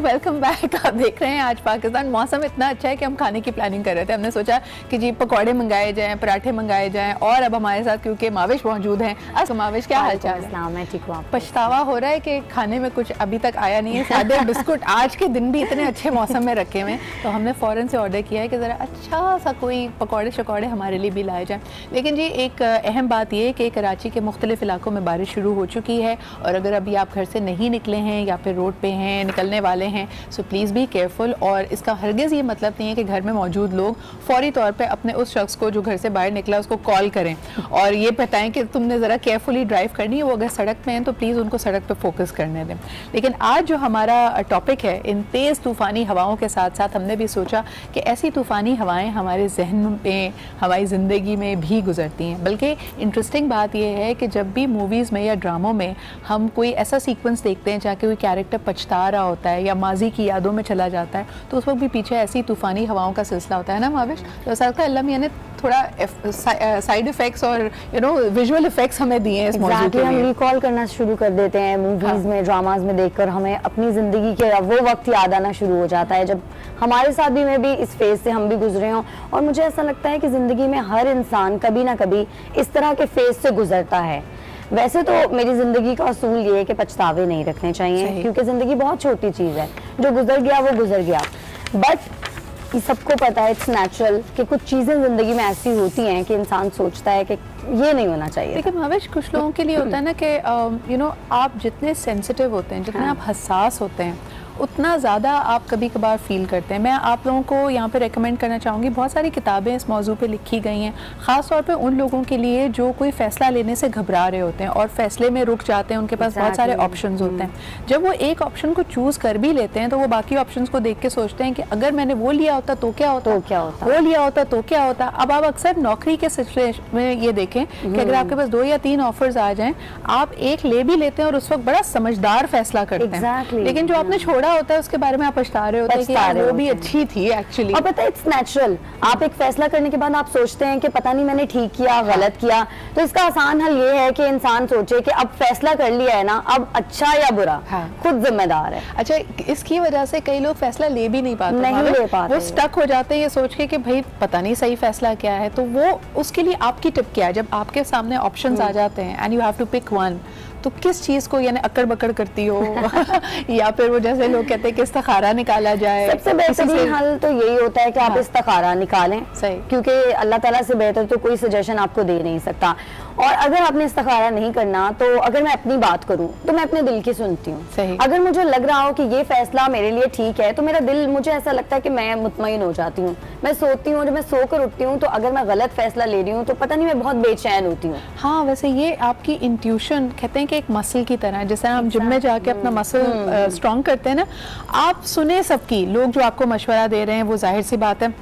Welcome back. आप देख रहे हैं आज पाकिस्तान। मौसम इतना अच्छा है कि हम खाने की प्लानिंग कर रहे थे। हमने सोचा कि जी पकौड़े मंगाए जाएं, पराठे मंगाए जाएं, और अब हमारे साथ क्योंकि माविश मौजूद हैं। अस्सलाम माविश, क्या हाल चाल है? मैं ठीक हूँ। पछतावा हो रहा है कि खाने में कुछ अभी तक आया नहीं है। सादे बिस्कुट आज के दिन भी इतने अच्छे मौसम में रखे हुए हैं, तो हमने फ़ौरन से ऑर्डर किया है कि ज़रा अच्छा सा कोई पकौड़े शकौड़े हमारे लिए भी लाए जाएँ। लेकिन जी एक अहम बात यह है कि कराची के मुख्तलिफ इलाकों में बारिश शुरू हो चुकी है, और अगर अभी आप घर से नहीं निकले हैं या फिर रोड पे हैं, निकलने वाले हैं, सो प्लीज़ बी केयरफुल। और इसका हरगिज़ ये मतलब नहीं है कि घर में मौजूद लोग फौरी तौर पे अपने उस शख्स को जो घर से बाहर निकला उसको कॉल करें और ये बताएं कि तुमने ज़रा केयरफुली ड्राइव करनी है। वो अगर सड़क पे हैं तो प्लीज़ उनको सड़क पे फोकस करने दें। लेकिन आज जो हमारा टॉपिक है, इन तेज़ तूफ़ानी हवाओं के साथ साथ हमने भी सोचा कि ऐसी तूफ़ानी हवाएँ हमारे जहन में, हमारी ज़िंदगी में भी गुजरती हैं। बल्कि इंटरेस्टिंग बात यह है कि जब भी मूवीज़ में या ड्रामों में हम कोई ऐसा सीक्वेंस देखते हैं जहाँ कोई कैरेक्टर पछता रहा होता है या माजी की यादों में चला जाता है, तो उस वक्त भी पीछे ऐसी तूफ़ानी हवाओं का सिलसिला होता है ना माविश। तो साथ का अल्लाह मियां ने थोड़ा साइड इफ़ेक्ट्स और विजुअल इफ़ेक्ट्स हमें दिए हैं इस मौजू के लिए। हम रिकॉल करना शुरू कर देते हैं मूवीज़ में, ड्रामाज में देखकर हमें अपनी ज़िंदगी के वो वक्त याद आना शुरू हो जाता है जब हमारे साथ भी में भी इस फेज़ से हम भी गुजरे हों। और मुझे ऐसा लगता है कि ज़िंदगी में हर इंसान कभी ना कभी इस तरह के फेज़ से गुजरता है। वैसे तो मेरी ज़िंदगी का असूल ये है कि पछतावे नहीं रखने चाहिए, क्योंकि ज़िंदगी बहुत छोटी चीज़ है, जो गुजर गया वो गुजर गया। बट सबको पता है, इट्स नेचुरल कि कुछ चीज़ें ज़िंदगी में ऐसी होती हैं कि इंसान सोचता है कि ये नहीं होना चाहिए। लेकिन माविश कुछ लोगों के लिए होता है ना कि आप जितने सेंसिटिव होते हैं, जितने आप हसास होते हैं, उतना ज़्यादा आप कभी कभार फील करते हैं। मैं आप लोगों को यहाँ पे रेकमेंड करना चाहूँगी, बहुत सारी किताबें इस मौजू पे लिखी गई हैं, ख़ास तौर पे उन लोगों के लिए जो कोई फ़ैसला लेने से घबरा रहे होते हैं और फ़ैसले में रुक जाते हैं। उनके पास बहुत सारे ऑप्शंस होते हैं। जब वो एक ऑप्शन को चूज़ कर भी लेते हैं तो वो बाकी ऑप्शंस को देख के सोचते हैं कि अगर मैंने वो लिया होता तो क्या होता, वो लिया होता तो क्या होता। अब आप अक्सर नौकरी के सिचुएशन में ये देखें कि अगर आपके पास 2 या 3 ऑफर्स आ जाएं, आप एक ले भी लेते हैं और उस वक्त बड़ा समझदार फैसला करते हैं। लेकिन जो आपने छोड़ा होता है उसके बारे में आप पछता रहे होते हैं कि वो भी अच्छी थी एक्चुअली। और पता है, इट्स नेचुरल। आप एक फैसला करने के बाद आप सोचते हैं कि पता नहीं मैंने ठीक किया, गलत किया। तो इसका आसान हल ये है कि इंसान सोचे कि अब फैसला कर लिया है ना, अब अच्छा या बुरा खुद जिम्मेदार है। अच्छा, इसकी वजह से कई लोग फैसला ले भी नहीं पाते, वो स्टक हो जाते हैं ये सोच के कि भाई पता नहीं सही फैसला क्या है। तो वो उसके लिए आपकी टिप क्या है, जब आपके सामने ऑप्शंस आ जाते हैं and you have to pick one, तो किस चीज़ को यानी अकड़ बकड़ करती हो या फिर वो जैसे लोग कहते हैं कि इस्तिखारा निकाला जाए? सबसे बेहतरीन हल तो यही होता है कि आप इस्तिखारा निकालें, सही, क्योंकि अल्लाह ताला से बेहतर तो कोई सजेशन आपको दे नहीं सकता। और अगर आपने इस्तिखारा नहीं करना, तो अगर मैं अपनी बात करूं तो मैं अपने दिल की सुनती हूँ। अगर मुझे लग रहा हो कि ये फैसला मेरे लिए ठीक है, तो मेरा दिल, मुझे ऐसा लगता है कि मैं मुतमईन हो जाती हूँ। मैं सोती हूँ, जब मैं सोकर उठती हूँ तो अगर मैं गलत फैसला ले रही हूँ तो पता नहीं मैं बहुत बेचैन होती हूँ। हाँ, वैसे ये आपकी इंट्यूशन कहते हैं कि एक मसल की तरह, जैसे हम जिम में जाके अपना मसल स्ट्रॉन्ग करते हैं ना, आप सुने सबकी, लोग जो आपको मशवरा दे रहे हैं वो जाहिर सी बात है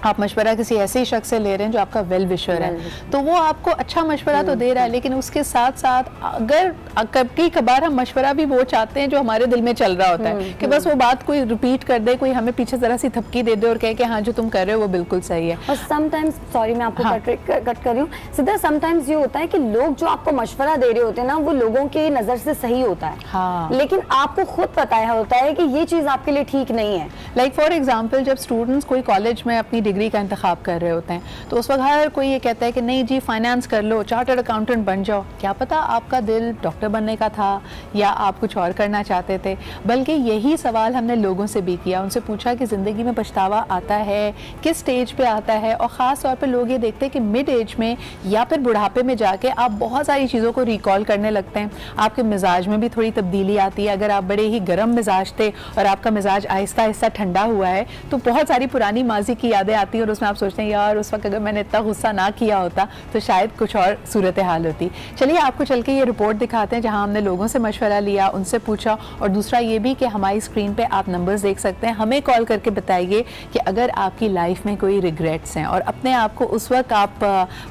आप मशवरा किसी ऐसे ही शख्स से ले रहे हैं जो आपका वेल विशर है, तो वो आपको अच्छा मशवरा तो दे रहा है, लेकिन उसके साथ साथ अगर कभी कभार हम मशवरा भी वो चाहते हैं जो हमारे दिल में चल रहा होता है कि बस वो बात कोई रिपीट कर दे, कोई हमें पीछे जरा सी थपकी दे दे और कहे कि हाँ जो तुम कर रहे हो वो बिल्कुल सही है। और समटाइम्स, सॉरी मैं आपको कट कर रही हूँ सीधा, समटाइम्स ये होता है कि लोग जो आपको मशवरा दे रहे होते हैं ना, वो लोगों की नज़र से सही होता है, लेकिन आपको खुद पता होता है कि ये चीज़ आपके लिए ठीक नहीं है। लाइक फॉर एग्जाम्पल, जब स्टूडेंट्स कोई कॉलेज में अपनी डिग्री का इंतखाब कर रहे होते हैं, तो उस वक्त हर कोई ये कहता है कि नहीं जी फाइनेंस कर लो, चार्टर्ड अकाउंटेंट बन जाओ। क्या पता आपका दिल डॉक्टर बनने का था या आप कुछ और करना चाहते थे। बल्कि यही सवाल हमने लोगों से भी किया, उनसे पूछा कि ज़िंदगी में पछतावा आता है, किस स्टेज पे आता है। और ख़ास तौर पे लोग ये देखते हैं कि मिड एज में या फिर बुढ़ापे में जाके आप बहुत सारी चीज़ों को रिकॉल करने लगते हैं, आपके मिजाज में भी थोड़ी तब्दीली आती है। अगर आप बड़े ही गर्म मिजाज थे और आपका मिजाज आहिस्ता आहिस्ता ठंडा हुआ है, तो बहुत सारी पुरानी माजी की यादें आती हैं और उसमें आप सोचते हैं यार उस वक्त अगर मैंने इतना गुस्सा ना किया होता तो शायद कुछ और सूरत हाल होती। चलिए आपको चल के ये रिपोर्ट दिखाते हैं जहां हमने लोगों से मशवरा लिया, उनसे पूछा। और दूसरा ये भी कि हमारी स्क्रीन पे आप नंबर्स देख सकते हैं, हमें कॉल करके बताइए कि अगर आपकी लाइफ में कोई रिग्रेट्स हैं और अपने आप को उस वक्त आप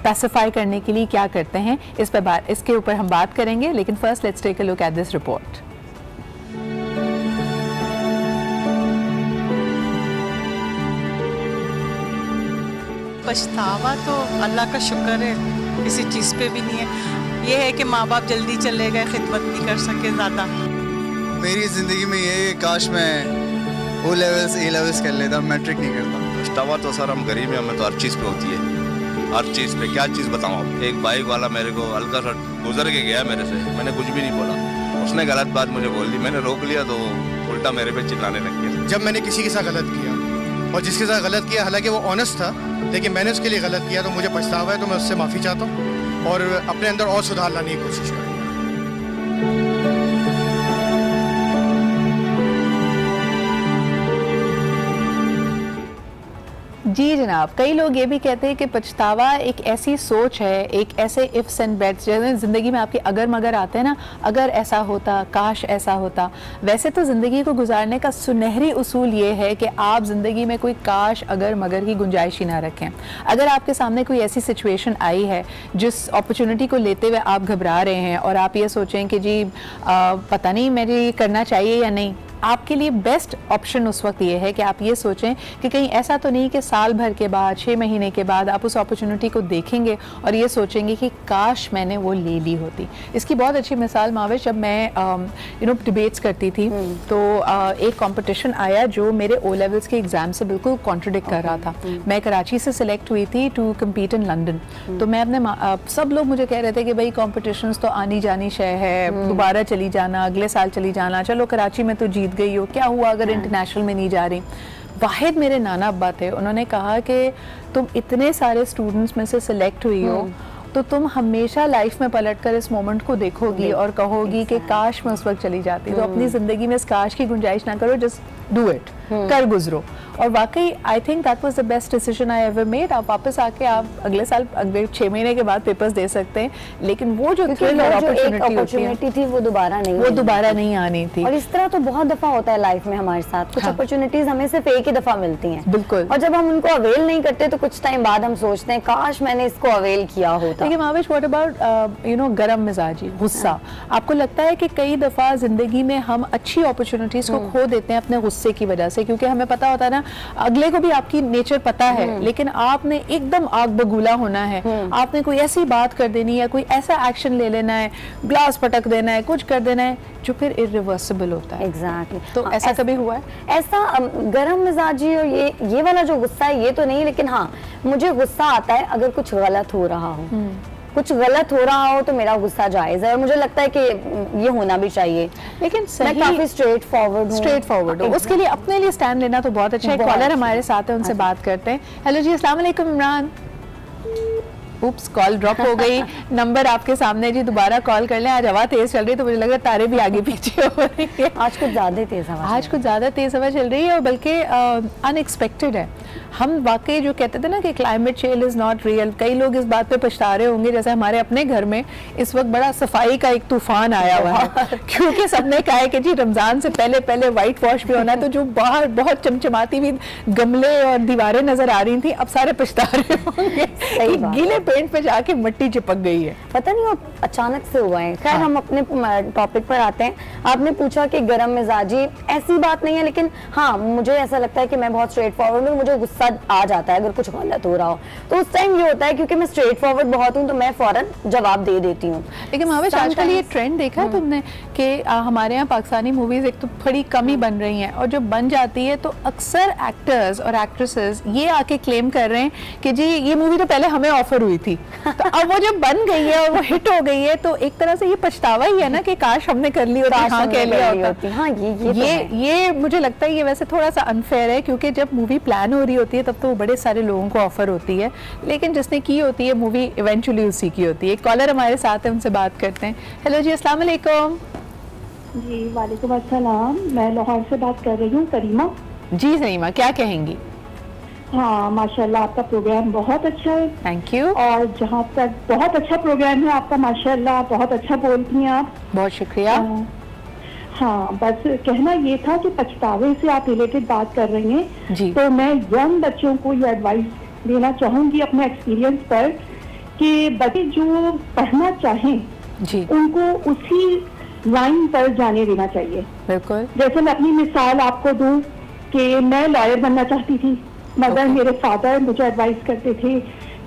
पैसिफाई करने के लिए क्या करते हैं, इसके ऊपर हम बात करेंगे। लेकिन first let's take a look at this report. पछतावा तो अल्लाह का शुक्र है किसी चीज़ पे भी नहीं है। ये है कि माँ बाप जल्दी चले गए, खिदमत नहीं कर सके ज़्यादा। मेरी ज़िंदगी में ये काश मैं O levels A levels कर लेता, मैट्रिक नहीं करता। पछतावा तो सर हम गरीब हैं, हमें तो हर चीज़ पे होती है, हर चीज़ पे। क्या चीज़ बताऊँ आप, एक बाइक वाला मेरे को हल्का सा गुजर के गया मेरे से, मैंने कुछ भी नहीं बोला, उसने गलत बात मुझे बोल दी, मैंने रोक लिया तो उल्टा मेरे पे चिल्लाने लग गया। जब मैंने किसी के साथ गलत किया और जिसके साथ गलत किया, हालांकि वो ऑनेस्ट था, लेकिन मैंने उसके लिए गलत किया, तो मुझे पछतावा है, तो मैं उससे माफ़ी चाहता हूँ और अपने अंदर और सुधार लाने की कोशिश करूँगा। जी जनाब, कई लोग ये भी कहते हैं कि पछतावा एक ऐसी सोच है, एक ऐसे इफ्स एंड बेट्स, जैसे ज़िंदगी में आपके अगर मगर आते हैं ना, अगर ऐसा होता, काश ऐसा होता। वैसे तो ज़िंदगी को गुजारने का सुनहरी उसूल ये है कि आप ज़िंदगी में कोई काश अगर मगर की गुंजाइश ही ना रखें। अगर आपके सामने कोई ऐसी सिचुएशन आई है जिस अपॉर्चुनिटी को लेते हुए आप घबरा रहे हैं और आप ये सोचें कि जी पता नहीं मुझे करना चाहिए या नहीं, आपके लिए बेस्ट ऑप्शन उस वक्त ये है कि आप ये सोचें कि कहीं ऐसा तो नहीं कि साल भर के बाद, 6 महीने के बाद आप उस अपॉर्चुनिटी को देखेंगे और ये सोचेंगे कि काश मैंने वो ले ली होती। इसकी बहुत अच्छी मिसाल माविश, जब मैं डिबेट्स करती थी तो एक कंपटीशन आया जो मेरे ओ लेवल्स के एग्ज़ाम से बिल्कुल कॉन्ट्रडिक्ट कर रहा था। मैं कराची से सिलेक्ट हुई थी टू कम्पीट इन लंदन, तो मैं अपने सब लोग मुझे कह रहे थे कि भाई कॉम्पिटिशन्स तो आनी जानी शय है, दोबारा चली जाना, अगले साल चली जाना, चलो कराची में तो जीत गई हो, क्या हुआ अगर इंटरनेशनल में नहीं जा रही। वाहिद मेरे नाना अब्बा थे, उन्होंने कहा कि तुम इतने सारे स्टूडेंट्स में से सिलेक्ट हुई हो तो तुम हमेशा लाइफ में पलटकर इस मोमेंट को देखोगी और कहोगी कि काश मैं उस वक्त चली जाती। तो अपनी ज़िंदगी में इस काश की गुंजाइश ना करो, जस्ट डू इट, कर गुजरो। और वाकई I think that was the best decision I ever made. आप वापस आके आप अगले साल, अगले 6 महीने के बाद पेपर्स दे सकते हैं, लेकिन वो जो थ्रिल और अपॉर्चुनिटी थी वो दोबारा नहीं आनी थी। और इस तरह तो बहुत दफा होता है लाइफ में हमारे साथ, कुछ अपॉर्चुनिटीज हमें सिर्फ एक ही दफा मिलती हैं। बिल्कुल। और जब हम उनको अवेल नहीं करते तो कुछ टाइम बाद हम सोचते हैं काश मैंने इसको अवेल किया होता। लेकिन माविश, व्हाट अबाउट गरम मिजाजी, गुस्सा? आपको लगता है कि कई दफा जिंदगी में हम अच्छी अपॉर्चुनिटीज को खो देते हैं अपने गुस्से की वजह से, क्योंकि हमें पता होता है ना, अगले को भी आपकी नेचर पता है, लेकिन आपने एकदम आग बगूला होना है, आपने कोई ऐसी बात कर देनी है, कोई ऐसा एक्शन ले लेना है, ग्लास पटक देना है, कुछ कर देना है जो फिर इरिवर्सिबल होता है। एग्जैक्टली। तो ऐसा कभी हुआ है? ऐसा गरम मिजाजी और ये वाला जो गुस्सा है ये तो नहीं, लेकिन हाँ मुझे गुस्सा आता है अगर कुछ गलत हो रहा हो। कुछ गलत हो रहा हो तो मेरा गुस्सा जायज है और मुझे लगता है कि ये होना भी चाहिए, लेकिन मैं काफी स्ट्रेट फॉरवर्ड हूँ। उसके लिए अपने लिए स्टैंड लेना तो बहुत अच्छा है। कॉलर हमारे साथ है, उनसे बात करते हैं। हेलो जी, अस्सलाम वालेकुम इमरान। उप्स, कॉल ड्रॉप हो गई। नंबर आपके सामने जी, दोबारा कॉल कर लें। आज हवा तेज चल रही है तो मुझे लग रहा है तारे भी आगे पीछे हो रही है। आज कुछ ज्यादा तेज हवा चल रही है और बल्कि अनएक्सपेक्टेड है। हम वाकई जो कहते थे ना कि climate change is not real, कई लोग इस बात पे पछता रहे होंगे। जैसे हमारे अपने घर में इस वक्त बड़ा सफाई का एक तूफान आया हुआ है क्योंकि सबने कहा है कि जी रमजान से पहले व्हाइट वॉश भी होना है। तो जो बाहर बहुत चमचमाती हुई गमले और दीवारें नजर आ रही थी, अब सारे पछता रहे होंगे कि गीले पेंट पे जाके मिट्टी चिपक गई है। पता नहीं वो अचानक से हुआ है। खैर हम अपने टॉपिक पर आते हैं। आपने पूछा कि गरम मिजाजी, ऐसी बात नहीं है, लेकिन हाँ मुझे ऐसा लगता है कि मैं बहुत स्ट्रेट फॉरवर्ड हूँ। मुझे गुस्सा आ जाता है अगर कुछ गलत हो रहा हो, तो उस टाइम ये होता है क्योंकि मैं स्ट्रेट फॉरवर्ड बहुत हूँ तो मैं फौरन जवाब दे देती हूँ। लेकिन माविश, आजकल ये ट्रेंड देखा है तुमने कि हमारे यहाँ पाकिस्तानी मूवीज एक तो बड़ी कम ही बन रही हैं, और जो बन जाती है तो अक्सर एक्टर्स और एक्ट्रेसेस ये आके क्लेम कर रहे हैं कि जी ये मूवी तो पहले हमें ऑफर हुई थी, तो अब वो जब बन गई है और वो हिट हो गई है तो एक तरह से ये पछतावा ही है ना कि काश हमने कर ली होती, हाँ कह लिया होता। हाँ, ये मुझे लगता है ये वैसे थोड़ा सा अनफेयर है, क्योंकि जब मूवी प्लान हो रही होती है तब तो बड़े सारे लोगों को ऑफर होती है, लेकिन जिसने की होती है मूवी इवेंचुअली उसी की होती है। कॉलर हमारे साथ है, उनसे बात करते हैं। हेलो जी, अस्सलाम वालेकुम। जी वालेकुम अस्सलाम, मैं लाहौर से बात कर रही हूँ, करीमा। जी सरीमा, क्या कहेंगी? हाँ माशाल्लाह आपका प्रोग्राम बहुत अच्छा है। Thank you. और जहाँ तक बहुत अच्छा प्रोग्राम है आपका, माशाल्लाह बहुत अच्छा बोलती हैं आप। बहुत शुक्रिया। हाँ बस कहना ये था कि पछतावे से आप रिलेटेड बात कर रही हैं जी। तो मैं यंग बच्चों को ये एडवाइस देना चाहूंगी अपने एक्सपीरियंस पर कि बच्चे जो पढ़ना चाहें जी उनको उसी लाइन पर जाने देना चाहिए। बिल्कुल। जैसे मैं अपनी मिसाल आपको दूं कि मैं लॉयर बनना चाहती थी, मगर मेरे फादर मुझे एडवाइस करते थे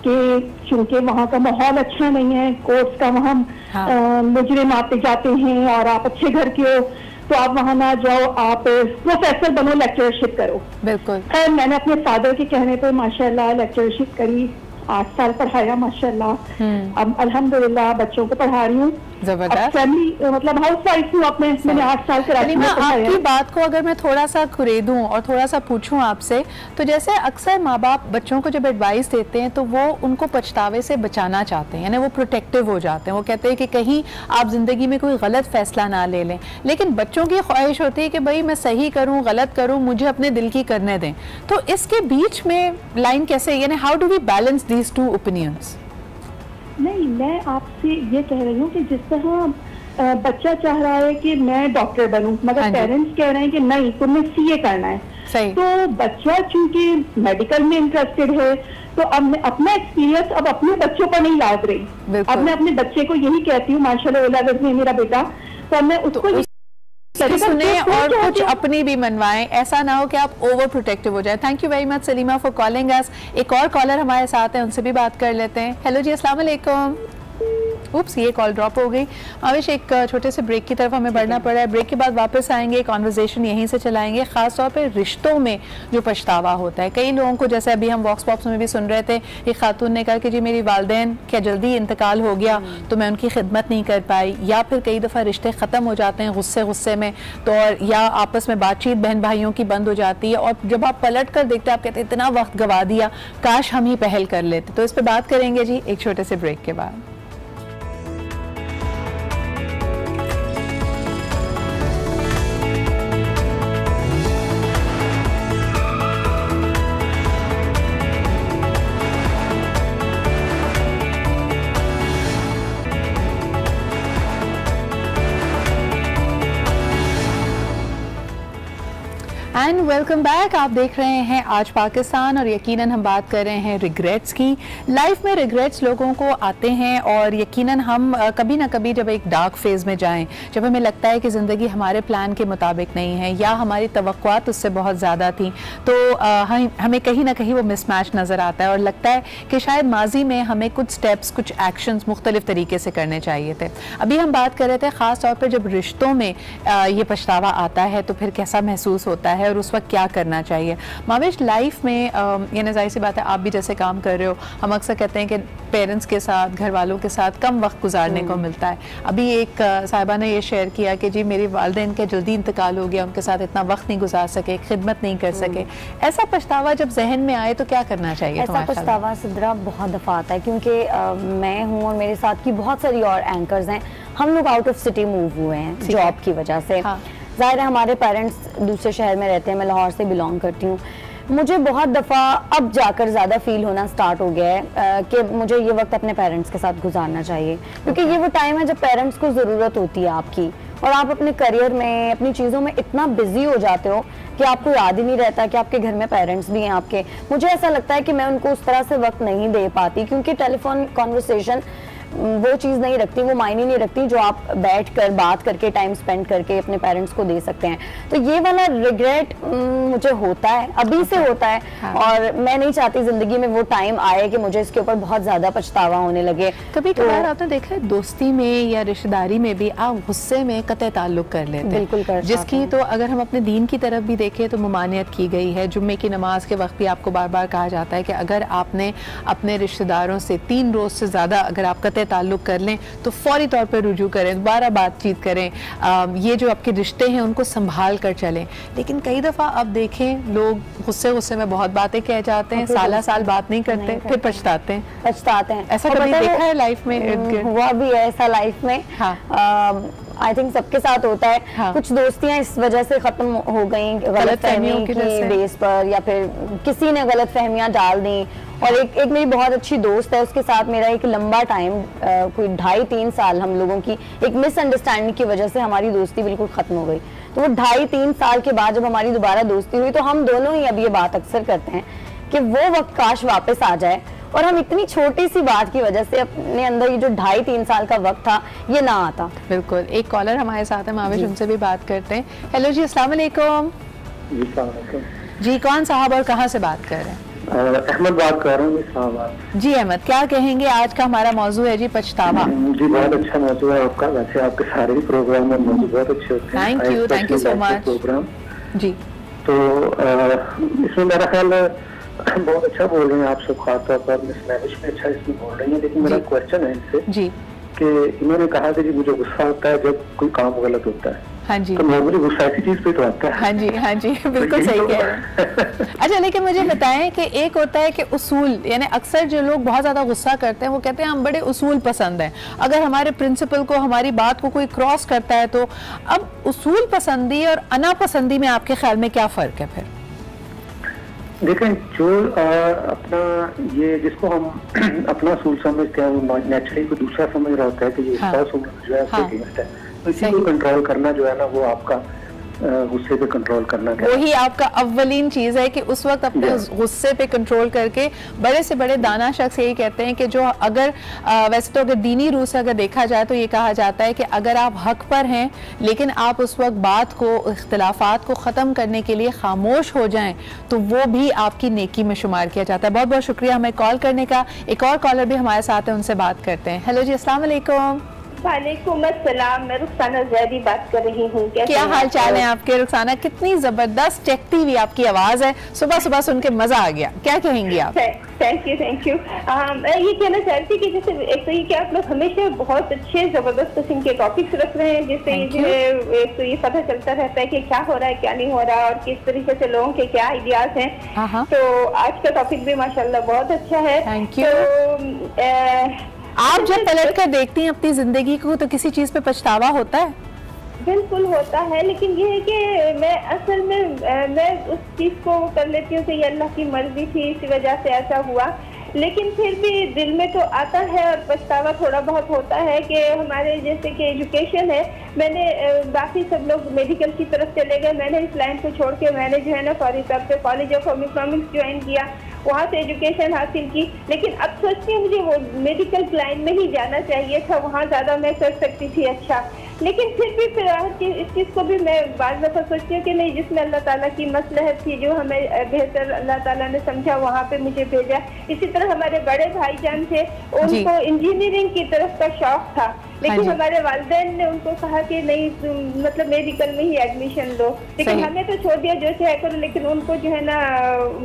कि चूंकि वहाँ का माहौल अच्छा नहीं है, कोर्ट्स का वहाँ मुजरिम आते जाते हैं और आप अच्छे घर के हो, तो आप वहां ना जाओ, आप प्रोफेसर बनो, लेक्चरशिप करो। बिल्कुल। खैर मैंने अपने फादर के कहने पे माशाल्लाह लेक्चरशिप करी, 8 साल पढ़ाया माशाल्लाह। अब अल्हम्दुलिल्लाह बच्चों को पढ़ा रही हूँ। जबरदस्त। फैमिली मतलब हाउस वाइफ हूँ अपने, मैंने 8 साल कराची में पढ़ाया। आपकी बात को अगर मैं थोड़ा सा कुरेदूं और थोड़ा सा पूछूं आपसे, तो जैसे अक्सर माँ बाप बच्चों को जब एडवाइस देते हैं तो वो उनको पछतावे से बचाना चाहते हैं, यानी वो प्रोटेक्टिव हो जाते हैं। वो कहते हैं कि कहीं आप जिंदगी में कोई गलत फैसला ना ले लें, लेकिन बच्चों की ख्वाहिश होती है कि भाई मैं सही करूं गलत करूं, मुझे अपने दिल की करने दें। तो इसके बीच में लाइन कैसे, यानी how do we balance these two opinions? नहीं, मैं आपसे ये कह रही हूँ कि जिस तरह बच्चा चाह रहा है कि मैं डॉक्टर बनूं, मगर पेरेंट्स कह रहे हैं कि नहीं तुम्हें सीए करना है। सही। तो बच्चा चूंकि मेडिकल में इंटरेस्टेड है, तो अब मैं अपना एक्सपीरियंस अब अपने बच्चों पर नहीं लाद रही। अब मैं अपने बच्चे को यही कहती हूँ, माशाल्लाह में मेरा बेटा, तो मैं उसको सुने और कुछ अपनी भी मनवाएं, ऐसा ना हो कि आप ओवर प्रोटेक्टिव हो जाए। Thank you very much Salima for calling us. एक और कॉलर हमारे साथ हैं, उनसे भी बात कर लेते हैं। हेलो जी, अस्सलाम वालेकुम। उप्स, ये कॉल ड्रॉप हो गई। आवेश, एक छोटे से ब्रेक की तरफ हमें बढ़ना पड़ा है। ब्रेक के बाद वापस आएंगे, कॉन्वर्जेशन यहीं से चलाएंगे, खास तौर पे रिश्तों में जो पछतावा होता है। कई लोगों को, जैसे अभी हम वॉक्स पॉप्स में भी सुन रहे थे, एक खातून ने कहा कि जी मेरी वालदैन क्या जल्दी इंतकाल हो गया तो मैं उनकी खिदमत नहीं कर पाई, या फिर कई दफ़ा रिश्ते ख़त्म हो जाते हैं गुस्से में, तो और या आपस में बातचीत बहन भाइयों की बंद हो जाती है, और जब आप पलट कर देखते हैं आप कहते हैं इतना वक्त गवा दिया, काश हम ही पहल कर लेते। तो इस पर बात करेंगे जी एक छोटे से ब्रेक के बाद। And welcome back. आप देख रहे हैं आज पाकिस्तान, और यकीनन हम बात कर रहे हैं रिग्रेट्स की। लाइफ में रिग्रेट्स लोगों को आते हैं, और यकीनन हम कभी ना कभी जब एक डार्क फेज में जाएं, जब हमें लगता है कि ज़िंदगी हमारे प्लान के मुताबिक नहीं है या हमारी तवक्कुआत उससे बहुत ज़्यादा थी, तो हमें कहीं ना कहीं वो मिसमैच नज़र आता है और लगता है कि शायद माजी में हमें कुछ स्टेप्स, कुछ एक्शंस मुख्तलिफ तरीके से करने चाहिए थे। अभी हम बात कर रहे थे ख़ास तौर पर जब रिश्तों में ये पछतावा आता है तो फिर कैसा महसूस होता है और उस वक्त क्या करना चाहिए। मावेश, लाइफ में यानी जाहिर सी बात है आप भी जैसे काम कर रहे हो, हम अक्सर कहते हैं कि पेरेंट्स के साथ, घर वालों के साथ कम वक्त गुजारने को मिलता है। अभी एक साहिबा ने ये शेयर किया कि जी मेरी वालिदैन का जल्दी इंतकाल हो गया, उनके साथ इतना वक्त नहीं गुजार सके, खिदमत नहीं कर सके। ऐसा पछतावा जब जहन में आए तो क्या करना चाहिए? ऐसा पछतावा सिद्रा बहुत दफ़ा आता है, क्योंकि मैं हूँ और मेरे साथ की बहुत सारी और एंकर्स हैं, हम लोग आउट ऑफ सिटी मूव हुए हैं जॉब की वजह से। ज़ाहिर है हमारे पेरेंट्स दूसरे शहर में रहते हैं, मैं लाहौर से बिलोंग करती हूँ। मुझे बहुत दफ़ा अब जाकर ज़्यादा फील होना स्टार्ट हो गया है कि मुझे ये वक्त अपने पेरेंट्स के साथ गुजारना चाहिए, क्योंकि ये वो टाइम है जब पेरेंट्स को ज़रूरत होती है आपकी, और आप अपने करियर में, अपनी चीज़ों में इतना बिजी हो जाते हो कि आपको याद ही नहीं रहता कि आपके घर में पेरेंट्स भी हैं आपके। मुझे ऐसा लगता है कि मैं उनको उस तरह से वक्त नहीं दे पाती, क्योंकि टेलीफोन कॉन्वर्सेशन वो चीज़ नहीं रखती, वो मायने नहीं रखती जो आप बैठ कर बात करके, टाइम स्पेंड करके अपने पेरेंट्स को दे सकते हैं। तो ये वाला रिग्रेट मुझे होता है, अभी से होता है। हाँ। और मैं नहीं चाहती जिंदगी में वो टाइम आए कि मुझे इसके ऊपर बहुत ज़्यादा पछतावा होने लगे। कभी कभार आपने देखा है दोस्ती में या रिश्तेदारी में भी आप गुस्से में कतई ताल्लुक कर लेते हैं, बिल्कुल कर, जिसकी तो अगर हम अपने दीन की तरफ भी देखें तो ममानियत की गई है। जुम्मे की नमाज के वक्त भी आपको बार बार कहा जाता है कि अगर आपने अपने रिश्तेदारों से 3 रोज़ से ज़्यादा अगर आप कतई ताल्लुक कर लें तो फौरी तौर पर रुजू करें, दोबारा बातचीत करें, ये जो आपके रिश्ते हैं उनको संभाल कर चलें। लेकिन कई दफ़ा अब देखें लोग गुस्से में बहुत बातें कह जाते हैं, साल बात नहीं करते, फिर पछताते हैं। ऐसा कभी देखा है लाइफ में? हुआ भी है ऐसा लाइफ में। हाँ। आई थिंक सबके साथ होता है। हाँ। कुछ दोस्तियां इस वजह से खत्म हो गई गलतफहमी की बेस पर, या फिर किसी ने गलतफहमियां डाल दी। और एक मेरी बहुत अच्छी दोस्त है, उसके साथ मेरा एक लंबा टाइम कोई 2.5-3 साल हम लोगों की एक मिसअंडरस्टैंडिंग की वजह से हमारी दोस्ती बिल्कुल खत्म हो गई। तो वो 2.5-3 साल के बाद जब हमारी दोबारा दोस्ती हुई तो हम दोनों ही अब ये बात अक्सर करते हैं कि वो वक्त काश वापस आ जाए, और हम इतनी छोटी सी बात की वजह से अपने अंदर ये जो 2.5-3 साल का वक्त था ये ना आता। बिल्कुल। एक कॉलर हमारे साथ है माविश, उनसे भी बात करते हैं। हेलो जी, अस्सलाम वालेकुम। जी, कौन साहब और कहाँ से बात कर रहे हैं? अहमद बात कर रहा हूँ इस्लामाबाद। जी अहमद, क्या कहेंगे? आज का हमारा मौजू है जी पछतावा। जी बहुत अच्छा मौजू है आपका, वैसे आपके सारे ही प्रोग्राम और मौजू बहुत अच्छे होते हैं। Thank you so much program जी। तो इसमें मेरा ख्याल बहुत अच्छा बोल रहे हैं आप सब, खासतौर पर मिस मैविश में अच्छा इसमें बोल रही है, लेकिन मेरा क्वेश्चन है इनसे जी कि इन्होंने कहा कि जी मुझे गुस्सा होता है जब कोई काम गलत होता है। हाँ जी, तो नॉर्मली गुस्सा ऐसी चीज पे तो आता है। हाँ जी बिल्कुल सही कह रहे हैं। अच्छा, लेकिन मुझे बताएं कि एक होता है कि उसूल, यानी अक्सर जो लोग बहुत ज्यादा गुस्सा करते हैं वो कहते हैं हम बड़े उसूल पसंद हैं, अगर हमारे प्रिंसिपल को, हमारी बात को कोई क्रॉस करता है तो। अब उसूल पसंदी और अना पसंदी में आपके ख्याल में क्या फर्क है फिर? देखें, जो अपना ये जिसको हम अपना उसूल समझते हैं वो नेचुरली को दूसरा समझ रहा होता है कि ये इसका उसूल जो है उसके अगेंस्ट है, तो इसी को कंट्रोल करना जो है ना वो आपका गुस्से पे कंट्रोल करना है। वही आपका अव्वलीन चीज है कि उस वक्त अपने गुस्से पे कंट्रोल करके, बड़े से बड़े दाना शख्स यही कहते हैं कि जो अगर वैसे तो अगर दीनी रूह से अगर देखा जाए तो ये कहा जाता है कि अगर आप हक पर हैं लेकिन आप उस वक्त बात को, इख्तिलाफात को ख़त्म करने के लिए खामोश हो जाएं तो वो भी आपकी नेकी में शुमार किया जाता है। बहुत बहुत शुक्रिया हमें कॉल करने का। एक और कॉलर भी हमारे साथ है, उनसे बात करते हैं। हेलो जी, अस्सलाम वालेकुम। वालेकुम अस्सलाम, मैं रुखसाना ज़ैदी बात कर रही हूँ। क्या हाल चाल है आपके रुखसाना? कितनी जबरदस्त चहकती हुई आपकी आवाज है, सुबह सुबह सुन के मजा आ गया। क्या कहेंगी आप? Thank you. मैं ये कहना चाहती कि जैसे एक तो ये कि आप लोग हमेशा बहुत अच्छे जबरदस्त किस्म के टॉपिक्स रख रहे हैं, जिससे एक तो ये पता चलता रहता है कि क्या हो रहा है क्या नहीं हो रहा और किस तरीके से लोगों के क्या आइडियाज हैं। तो आज का टॉपिक भी माशाल्लाह बहुत अच्छा है। Thank you. आप जब पलट कर देखती हैं अपनी जिंदगी को तो किसी चीज पे पछतावा होता है? बिल्कुल होता है, लेकिन ये है कि मैं असल में मैं उस चीज को कर लेती हूँ कि ये अल्लाह की मर्जी थी, इसी वजह से ऐसा हुआ, लेकिन फिर भी दिल में तो आता है और पछतावा थोड़ा बहुत होता है कि हमारे जैसे कि एजुकेशन है, मैंने बाकी सब लोग मेडिकल की तरफ चले गए, मैंने इस लाइन को छोड़ के मैंने जो है ना फौरी तौर पे college of home economics join किया, वहाँ से एजुकेशन हासिल की, लेकिन अब सोचती हूँ मुझे वो मेडिकल लाइन में ही जाना चाहिए था, वहाँ ज़्यादा मैं कर सकती थी अच्छा, लेकिन फिर भी फिर इस चीज़ को भी मैं बार दफ़ा सोचती हूँ कि नहीं, जिसमें अल्लाह ताला की मसलहत थी, जो हमें बेहतर अल्लाह ताला ने समझा वहाँ पे मुझे भेजा। इसी तरह हमारे बड़े भाईजान थे, उनको इंजीनियरिंग की तरफ का शौक था, लेकिन हमारे वालिदैन ने उनको कहा कि नहीं मतलब मेडिकल में ही एडमिशन लो, लेकिन हमें तो छोड़ दिया जो चाहे करो, लेकिन उनको जो है ना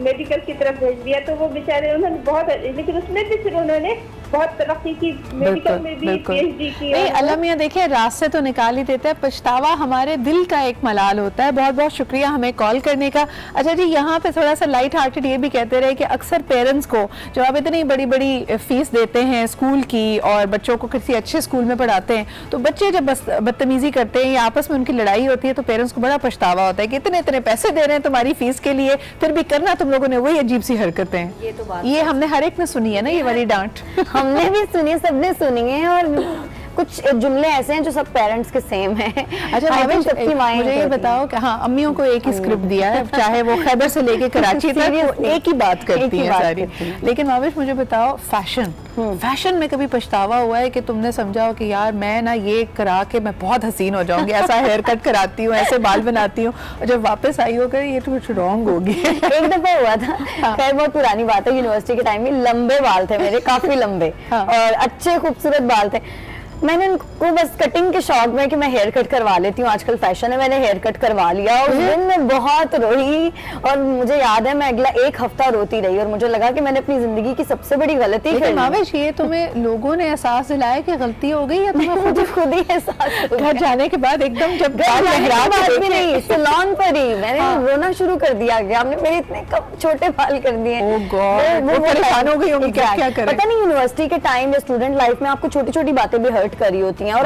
मेडिकल की तरफ भेज दिया, तो वो बेचारे उन्होंने बहुत, लेकिन उसमें भी फिर उन्होंने बहुत तरक्की की, मेडिकल में भी पीएचडी की। अल्लाह मियां देखिए रास्ते तो निकाल ही देता है, पछतावा हमारे दिल का एक मलाल होता है। बहुत बहुत शुक्रिया हमें कॉल करने का। अच्छा जी, यहाँ पे थोड़ा सा लाइट हार्टेड ये भी कहते रहे कि अक्सर पेरेंट्स को जब आप इतनी बड़ी बड़ी फीस देते हैं स्कूल की और बच्चों को किसी अच्छे स्कूल में पढ़ाते हैं, तो बच्चे जब बदतमीजी करते हैं या आपस में उनकी लड़ाई होती है तो पेरेंट्स को बड़ा पछतावा होता है कि इतने इतने पैसे दे रहे हैं तुम्हारी फीस के लिए, फिर भी करना तुम लोगों ने वही अजीब सी हरकतें हैं। ये तो बात ये हमने हर एक ने सुनी है ना, ये वाली डांट हमने भी सुनी, सबने सुनी है, और कुछ जुमले ऐसे हैं जो सब पेरेंट्स के सेम हैं। अच्छा मुझे ये बताओ कि हाँ, अम्मियों को एक ही स्क्रिप्ट दिया है, चाहे वो खैबर से लेके कराची तक एक ही बात करती है सारी। लेकिन माविश मुझे बताओ, फैशन में कभी पछतावा हुआ है कि तुमने समझा हो कि यार मैं ना ये करा के मैं बहुत हसीन हो जाऊंगी, ऐसा हेयर कट कराती हूँ, ऐसे बाल बनाती हूँ, और जब वापस आई हो कर ये तो कुछ रॉन्ग होगी। एक दफा हुआ था, खैर बहुत पुरानी बात है, यूनिवर्सिटी के टाइम में लंबे बाल थे मेरे, काफी लंबे और अच्छे खूबसूरत बाल थे। मैंने उनको बस कटिंग के शौक में कि मैं हेयर कट करवा लेती हूँ, आजकल फैशन है, मैंने हेयर कट करवा लिया। उस दिन मैं बहुत रोई और मुझे याद है मैं अगला एक हफ्ता रोती रही और मुझे लगा कि मैंने अपनी जिंदगी की सबसे बड़ी गलती की। माविश, ये तुम्हें लोगों ने एहसास दिलाया कि गलती हो गई या तुम्हें खुद ही एहसास घर जाने के बाद एकदम जब भी नहीं, सैलून पर ही मैंने रोना शुरू कर दिया कि आपने मेरे इतने छोटे बाल कर दिए। परेशान हो गई होंगी, क्या करें? पता नहीं, यूनिवर्सिटी के टाइम या स्टूडेंट लाइफ में आपको छोटी छोटी बातें भी हर्ट करी होती हैं, और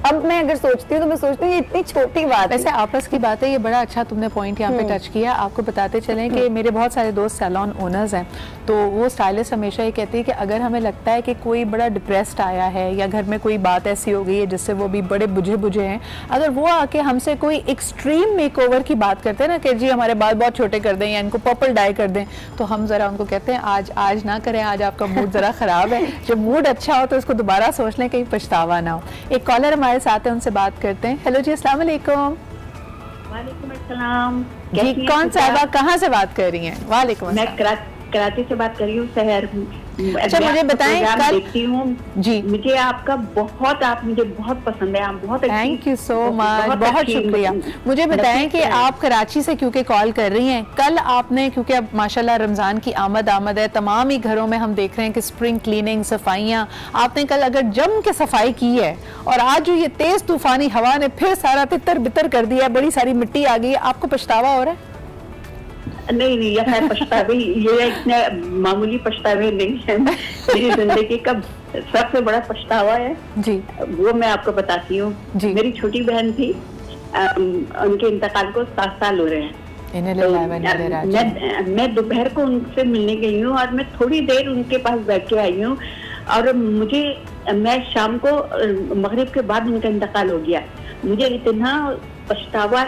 अब मैं अगर सोचती हूँ तो मैं सोचती हूँ ये इतनी छोटी बात। वैसे आपस की बात है, ये बड़ा अच्छा तुमने पॉइंट यहाँ पे टच किया। आपको बताते चलें कि मेरे बहुत सारे दोस्त सैलून ओनर्स हैं, तो वो स्टाइलिस्ट हमेशा ये कहती है कि अगर हमें लगता है कि कोई बड़ा डिप्रेस्ड आया है या घर में कोई बात ऐसी हो गई है जिससे वो भी बड़े बुझे हैं, अगर वो आके हमसे कोई एक्सट्रीम मेकओवर की बात करते हैं ना कि जी हमारे बाल बहुत छोटे कर दें या इनको पर्पल डाई कर दें, तो हम जरा उनको कहते हैं आज ना करें, आज आपका मूड जरा खराब है, जब मूड अच्छा हो तो इसको दोबारा सोच लें, कहीं पछतावा ना हो। एक कॉलर हमारे साथ है, उनसे बात करते हैं। हेलो जी, अस्सलाम वालेकुम। वालेकुम अस्सलाम जी, कौन साहिबा कहाँ से बात कर रही हैं? वालेकुम। कराची से बात कर रही हूँ, शहर। अच्छा, मुझे बताएं, कल देखती हूँ जी, मुझे आपका बहुत, आप मुझे बहुत पसंद है, आप बहुत थैंक यू सो मच, बहुत शुक्रिया। मुझे बताएं कि आप कराची से क्योंकि कॉल कर रही हैं, कल आपने, क्योंकि अब माशाल्लाह रमज़ान की आमद है, तमाम ही घरों में हम देख रहे हैं कि स्प्रिंग क्लीनिंग, सफाइयाँ, आपने कल अगर जम के सफाई की है और आज जो ये तेज़ तूफानी हवा ने फिर सारा तितर बितर कर दिया, बड़ी सारी मिट्टी आ गई, आपको पछतावा हो रहा है? नहीं, ये है पछतावे, ये इतने मामूली पछतावे नहीं है। मेरी जिंदगी का सबसे बड़ा पछतावा है जी, वो मैं आपको बताती हूँ। मेरी छोटी बहन थी, उनके इंतकाल को 7 साल हो रहे हैं। तो मैं दोपहर को उनसे मिलने गई हूँ और मैं थोड़ी देर उनके पास बैठ के आई हूँ और मैं शाम को मगरिब के बाद उनका इंतकाल हो गया। मुझे इतना पछतावा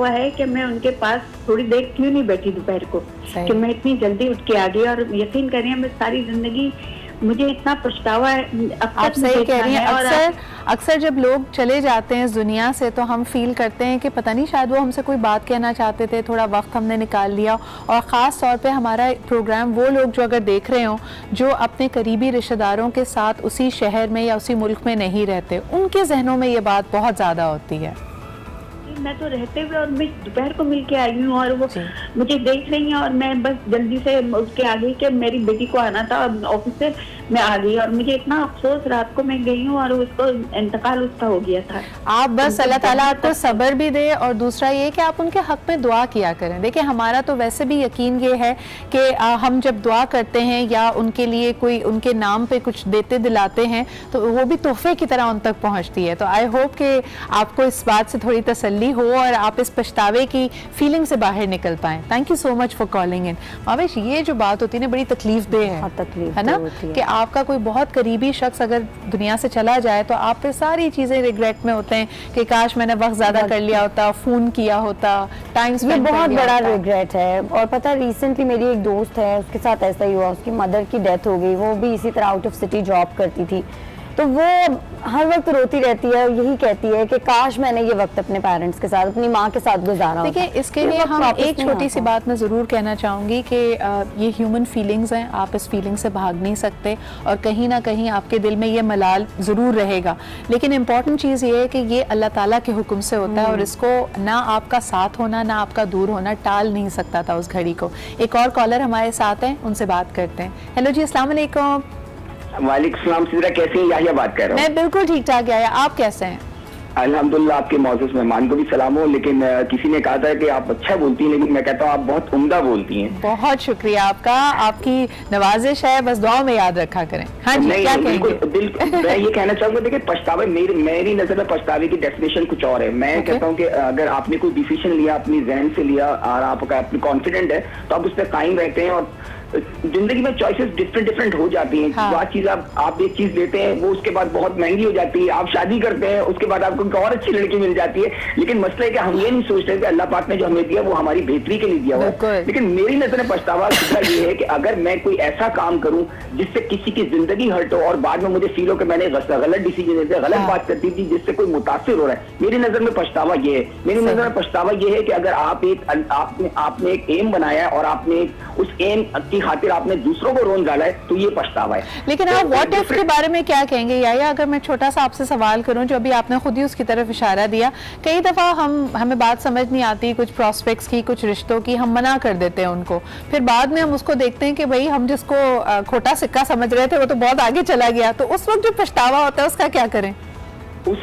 है कि मैं उनके पास थोड़ी देर क्यों नहीं बैठी दोपहर को, कि मैं इतनी जल्दी उठ के आ गई। और यकीन करिए, मैं सारी जिंदगी मुझे इतना पछतावा है। आप सही कह रही हैं। अक्सर जब लोग चले जाते हैं इस दुनिया से तो हम फील करते हैं कि पता नहीं, शायद वो हमसे कोई बात कहना चाहते थे, थोड़ा वक्त हमने निकाल लिया। और ख़ास तौर पे हमारा प्रोग्राम वो लोग जो अगर देख रहे हों, जो अपने करीबी रिश्तेदारों के साथ उसी शहर में या उसी मुल्क में नहीं रहते, उनके जहनों में ये बात बहुत ज़्यादा होती है। मैं तो रहते हुए और मैं दोपहर को मिल के आई हूँ और वो मुझे देख रही हैं और मैं बस जल्दी से उसके आ गई कि मेरी बेटी को आना था ऑफिस से, मैं आ गई। और मुझे इतना अफसोस, रात को मैं गई हूँ और उसको इंतकाल उसका हो गया था। आप बस अल्लाह ताला आपको सब्र भी दे और दूसरा ये कि आप उनके हक में दुआ किया करें। देखिए, हमारा तो वैसे भी यकीन ये है कि हम जब दुआ करते हैं या उनके लिए कोई उनके नाम पे कुछ देते दिलाते हैं तो वो भी तोहफे की तरह उन तक पहुँचती है। तो आई होप कि आपको इस बात से थोड़ी तसल्ली हो और आप इस पछतावे की फीलिंग से बाहर निकल पाएं। Thank you so much for calling in. Mavesh, ये जो बात होती है ना, बड़ी तकलीफ देह है ना, कि आपका कोई बहुत करीबी शख्स अगर दुनिया से चला जाए तो आप फिर सारी चीजें रिग्रेट में होते हैं कि काश मैंने वक्त ज्यादा कर लिया होता, फोन किया होता, टाइम स्पेंड कर लिया होता। बहुत बड़ा रिग्रेट है। और पता, रिसेंटली मेरी एक दोस्त है, उसके साथ ऐसा ही हुआ, उसकी मदर की डेथ हो गई। वो भी इसी तरह आउट ऑफ सिटी जॉब करती थी, तो वो हर वक्त रोती रहती है और यही कहती है कि काश मैंने ये वक्त अपने पेरेंट्स के साथ, अपनी माँ के साथ गुजारा। देखिए, इसके लिए हम एक छोटी सी बात मैं ज़रूर कहना चाहूँगी कि ये ह्यूमन फीलिंग्स हैं, आप इस फीलिंग से भाग नहीं सकते और कहीं ना कहीं आपके दिल में ये मलाल ज़रूर रहेगा। लेकिन इम्पॉर्टेंट चीज़ ये है कि ये अल्लाह ताला के हुक्म से होता है और इसको ना आपका साथ होना ना आपका दूर होना टाल नहीं सकता था उस घड़ी को। एक और कॉलर हमारे साथ हैं, उनसे बात करते हैं। हेलो जी, अस्सलाम वालेकुम। वालेकुम सलाम। सिद्रा, कैसी हैं? याहिया बात कर रहा हूँ। मैं बिल्कुल ठीक ठाक याहिया, आप कैसे हैं? अल्हम्दुलिल्लाह। आपके मौजूद मेहमान को भी सलाम हो। लेकिन किसी ने कहा था कि आप अच्छा बोलती हैं, लेकिन मैं कहता हूँ आप बहुत उम्दा बोलती हैं। बहुत शुक्रिया आपका, आपकी नवाजिश है, बस दुआ में याद रखा करें। हाँ जी, क्या बिल्कुल मैं ये कहना चाहूँगा, देखिए पछतावे, मेरी नजर में पछतावे की डेफिनेशन कुछ और है। मैं कहता हूँ कि अगर आपने कोई डिसीजन लिया, अपनी जहन से लिया और आपका कॉन्फिडेंट है तो आप उस पर कायम रहते हैं। और जिंदगी में चॉइसेस डिफरेंट हो जाती हैं। हाँ। बात चीज आप एक चीज लेते हैं, वो उसके बाद बहुत महंगी हो जाती है। आप शादी करते हैं, उसके बाद आपको एक और अच्छी लड़की मिल जाती है। लेकिन मसला है कि हम ये नहीं सोचते कि अल्लाह पाक ने जो हमें दिया वो हमारी बेहतरी के लिए दिया हुआ है। लेकिन मेरी नजर में पछतावा ये है कि अगर मैं कोई ऐसा काम करूं जिससे किसी की जिंदगी हर्ट हो और बाद में मुझे फील हो कि मैंने गलत डिसीजन लिया, गलत बात करती थी जिससे कोई मुतासिर हो रहा है, मेरी नजर में पछतावा ये है। मेरी नजर में पछतावा ये है कि अगर आपने एक एम बनाया है और आपने उस एम की खातिर आपने दूसरों को रोन डाला है, तो ये पछतावा है। लेकिन आप व्हाट इफ के बारे में क्या कहेंगे? या अगर मैं छोटा सा आपसे सवाल करूं, जो अभी आपने खुद ही उसकी तरफ इशारा दिया, कई दफा हमें बात समझ नहीं आती, कुछ प्रोस्पेक्ट्स की, कुछ रिश्तों की, हम मना कर देते हैं उनको, फिर बाद में हम उसको देखते हैं कि भाई हम जिसको खोटा सिक्का समझ रहे थे वो तो बहुत आगे चला गया, तो उस वक्त जो पछतावा होता है उसका क्या करें? वो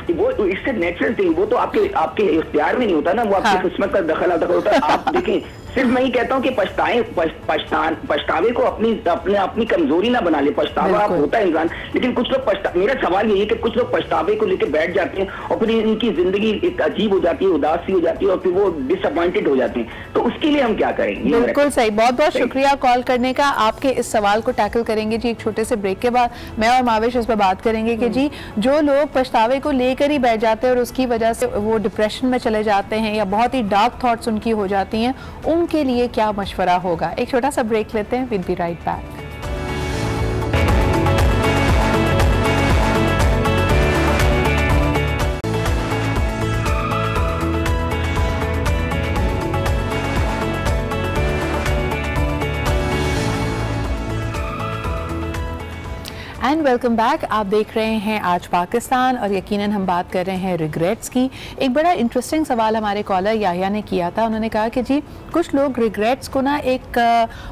इससे नेचुरल थिंग, वो तो आपके इख्तियार में नहीं होता ना, वो आपकी किस्मत का दखल होता है। आप देखें, सिर्फ मैं ही कहता हूँ कि पछतावे को अपनी कमजोरी ना बना ले। पछतावा होता है इंसान, लेकिन कुछ लोग मेरा सवाल यही है कि कुछ लोग पछतावे को लेकर बैठ जाते हैं और फिर इनकी जिंदगी एक अजीब हो जाती है, उदास सी हो जाती है और फिर वो डिसअपॉइंटेड हो जाते हैं। तो उसके लिए हम क्या करेंगे? बिल्कुल सही, बहुत बहुत शुक्रिया कॉल करने का। आपके इस सवाल को टैकल करेंगे जी एक छोटे से ब्रेक के बाद। मैं और माविश उस पर बात करेंगे कि जी जो लोग पछतावे को लेकर ही बैठ जाते हैं और उसकी वजह से वो डिप्रेशन में चले जाते हैं या बहुत ही डार्क थॉट्स उनकी हो जाती हैं, उनके लिए क्या मशवरा होगा? एक छोटा सा ब्रेक लेते हैं, will be right back. And welcome back. आप देख रहे हैं आज पाकिस्तान और यकीनन हम बात कर रहे हैं रिग्रेट्स की। एक बड़ा इंटरेस्टिंग सवाल हमारे कॉलर याहिया ने किया था। उन्होंने कहा कि जी कुछ लोग रिग्रेट्स को ना एक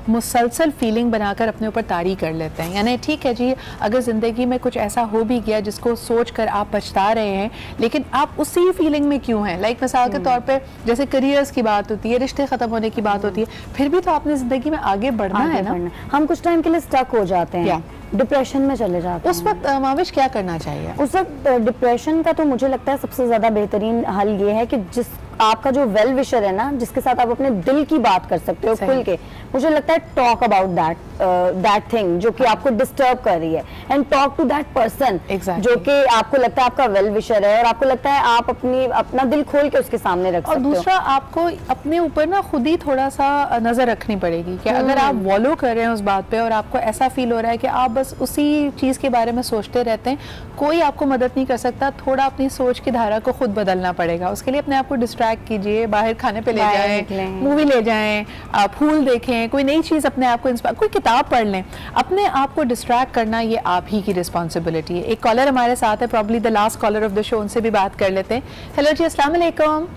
मुसलसल फीलिंग बनाकर अपने ऊपर तारी कर लेते हैं, यानी ठीक है जी अगर ज़िंदगी में कुछ ऐसा हो भी गया जिसको सोच कर आप पछता रहे हैं लेकिन आप उसी फीलिंग में क्यों हैं। लाइक मिसाल के तौर पर जैसे करियर्स की बात होती है, रिश्ते ख़त्म होने की बात होती है, फिर भी तो आपने ज़िंदगी में आगे बढ़ना है ना। हम कुछ टाइम के लिए स्टक हो जाते हैं, डिप्रेशन में चले जाते हैं। उस वक्त माविश क्या करना चाहिए? उस वक्त डिप्रेशन का तो मुझे लगता है सबसे ज़्यादा बेहतरीन हल ये है कि जिस आपका जो वेल विशर है ना, जिसके साथ आप अपने दिल की बात कर सकते हो खुल के, मुझे लगता है टॉक अबाउट दैट थिंग जो कि आपको डिस्टर्ब कर रही है, and talk to that person जो कि आपको लगता है आपका वेल विशर है और आपको लगता है आप अपना दिल खोल के उसके सामने रख सकते हो। और दूसरा आपको अपने ऊपर ना खुद ही थोड़ा सा नजर रखनी पड़ेगी कि अगर आप वॉलो कर रहे हैं उस बात पे और आपको ऐसा फील हो रहा है कि आप बस उसी चीज के बारे में सोचते रहते हैं, कोई आपको मदद नहीं कर सकता। थोड़ा अपनी सोच की धारा को खुद बदलना पड़ेगा। उसके लिए अपने आप को डिस्ट्रैक्ट कीजिए, बाहर खाने पे ले जाएं, मूवी ले जाएं, फूल देखें, कोई नई चीज अपने आप को इंस्पायर, कोई किताब पढ़ लें। अपने आप को डिस्ट्रैक्ट करना ये आप ही की रिस्पॉन्सिबिलिटी है। एक कॉलर हमारे साथ है, probably the last caller of the show, उनसे भी बात कर लेते हैं। हेलो जी, अस्सलाम वालेकुम।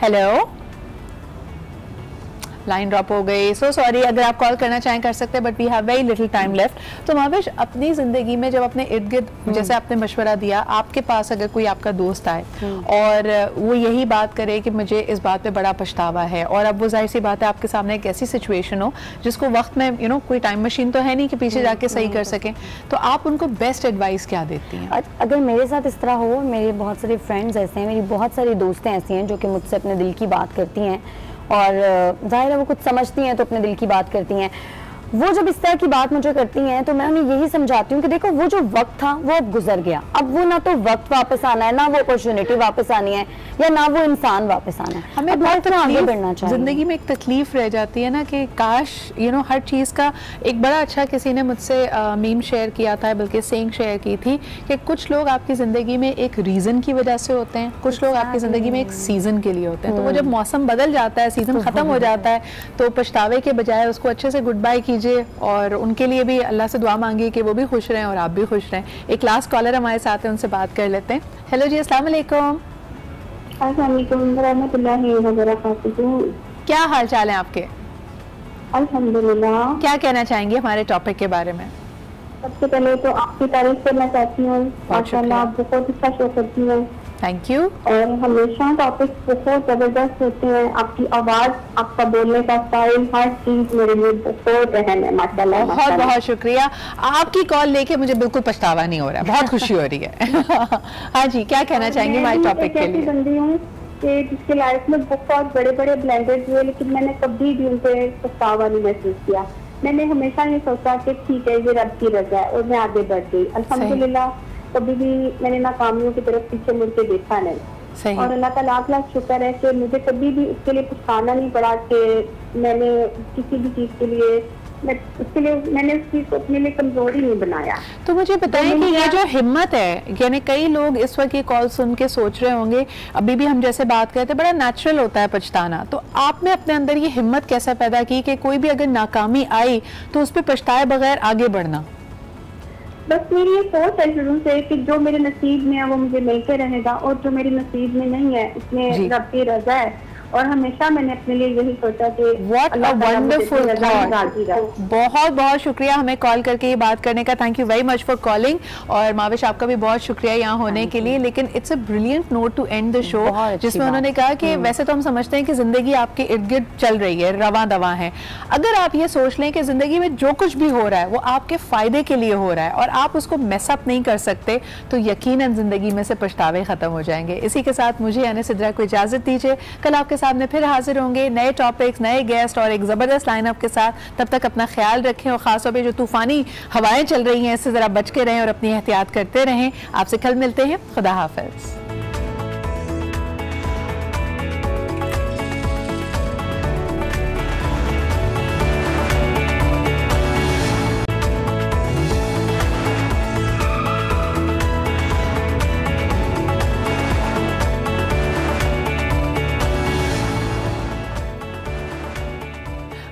हेलो, लाइन ड्रॉप हो गई, सो सॉरी। अगर आप कॉल करना चाहें कर सकते हैं, but we have very little time left. तो माविश, अपनी जिंदगी में जब अपने इर्द गिर्द जैसे आपने मशवरा दिया, आपके पास अगर कोई आपका दोस्त आए और वो यही बात करे कि मुझे इस बात पे बड़ा पछतावा है, और अब वो जाहिर सी बात है आपके सामने एक ऐसी सिचुएशन हो जिसको वक्त में कोई टाइम मशीन तो है नहीं कि पीछे जाके सही कर सकें, तो आप उनको बेस्ट एडवाइस क्या देती हैं? अगर मेरे साथ इस तरह हो, मेरे बहुत सारे फ्रेंड्स ऐसे हैं, मेरी बहुत सारी दोस्तें ऐसी हैं जो कि मुझसे अपने दिल की बात करती हैं, और जाहिर है वो कुछ समझती हैं तो अपने दिल की बात करती हैं। वो जब इस तरह की बात मुझे करती हैं तो मैं उन्हें यही समझाती हूँ कि देखो वो जो वक्त था वो अब गुजर गया, अब वो ना तो वक्त वापस आना है, ना वो अपॉर्चुनिटी वापस आनी है, या ना वो इंसान वापस आना है। हमें बहुत आगे बढ़ना चाहिए। जिंदगी में एक तकलीफ रह जाती है ना कि काश हर चीज़ का एक बड़ा अच्छा, किसी ने मुझसे मीम शेयर किया था, बल्कि सेइंग शेयर की थी कि कुछ लोग आपकी ज़िंदगी में एक रीज़न की वजह से होते हैं, कुछ लोग आपकी ज़िंदगी में एक सीज़न के लिए होते हैं। तो वो जब मौसम बदल जाता है, सीज़न ख़त्म हो जाता है, तो पछतावे के बजाय उसको अच्छे से गुड बाय कीजिए और उनके लिए भी अल्लाह से दुआ मांगिए कि वो भी खुश रहें और आप भी खुश रहें। एक लास्ट कॉलर हमारे साथ है, उनसे बात कर लेते हैं। हेलो जी, अस्सलाम वालेकुम। क्या हाल चाल है आपके? अल्हम्दुलिल्लाह। क्या कहना चाहेंगे हमारे टॉपिक के बारे में? सबसे पहले तो आपकी तारीफ करना चाहती हूँ, माशाल्लाह आप बहुत अच्छा शो करती हैं। Thank you. और हमेशा टॉपिक बहुत जबरदस्त होते हैं, आपकी आवाज, आपका बोलने का स्टाइल, हर चीज मेरे लिए बहुत अहम है माशाल्लाह। बहुत बहुत शुक्रिया। आपकी कॉल लेके मुझे बिल्कुल पछतावा नहीं हो रहा है, बहुत खुशी हो रही है। हाँ जी, क्या कहना चाहेंगे हमारे टॉपिक के लिए? बंदी हूँ कि जिसकी लाइफ में बहुत बड़े बड़े ब्लेंडर्स हुए, लेकिन मैंने कभी भी उनसे पछतावा नहीं महसूस किया। मैंने हमेशा ये सोचा कि ठीक है ये रब की रजा है, और मैं आगे बढ़ गई अल्हम्दुलिल्लाह। कभी भी मैंने नाकामियों की तरफ पीछे मुड़ के देखा नहीं, और अल्लाह का लाख लाख शुक्र है कि मुझे कभी भी उसके लिए पछताना नहीं पड़ा कि मैंने किसी भी चीज के लिए उसके लिए मैंने उस चीज को अपने लिए कमजोरी नहीं बनाया। तो मुझे बताएं कि ये जो हिम्मत है, यानी कई लोग इस वक्त ये कॉल सुन के सोच रहे होंगे, अभी भी हम जैसे बात करते हैं बड़ा नेचुरल होता है पछताना, तो आपने अपने अंदर ये हिम्मत कैसे पैदा की कि कोई भी अगर नाकामी आई तो उस पर पछताए बगैर आगे बढ़ना? बस मेरी ये सोच है शुरू से कि जो मेरे नसीब में है वो मुझे मिलते रहेगा, और जो मेरे नसीब में नहीं है उसमें रब की रजा है। और हमेशा मैंने अपने लिए यही सोचा कि व्हाट अ वंडरफुल थॉट। बहुत बहुत शुक्रिया हमें कॉल करके ये बात करने का। Thank you very much for calling. और माविश आपका भी बहुत शुक्रिया यहाँ होने के लिए। लेकिन it's a brilliant note to end the show, जिसमें उन्होंने कहा कि वैसे तो हम समझते हैं कि जिंदगी आपके इर्द गिर्द चल रही है, रवां दवा है। अगर आप ये सोच लें कि जिंदगी में जो कुछ भी हो रहा है वो आपके फायदे के लिए हो रहा है और आप उसको मैसअप नहीं कर सकते, तो यकीनन जिंदगी में से पछतावे खत्म हो जाएंगे। इसी के साथ मुझे यानी सिद्रा को इजाजत दीजिए। कल आपके सामने फिर हाजिर होंगे नए टॉपिक्स, नए गेस्ट और एक जबरदस्त लाइनअप के साथ। तब तक अपना ख्याल रखें और खासतौर पे जो तूफानी हवाएं चल रही हैं इससे जरा बच के रहें और अपनी एहतियात करते रहें। आपसे कल मिलते हैं। खुदा हाफिज।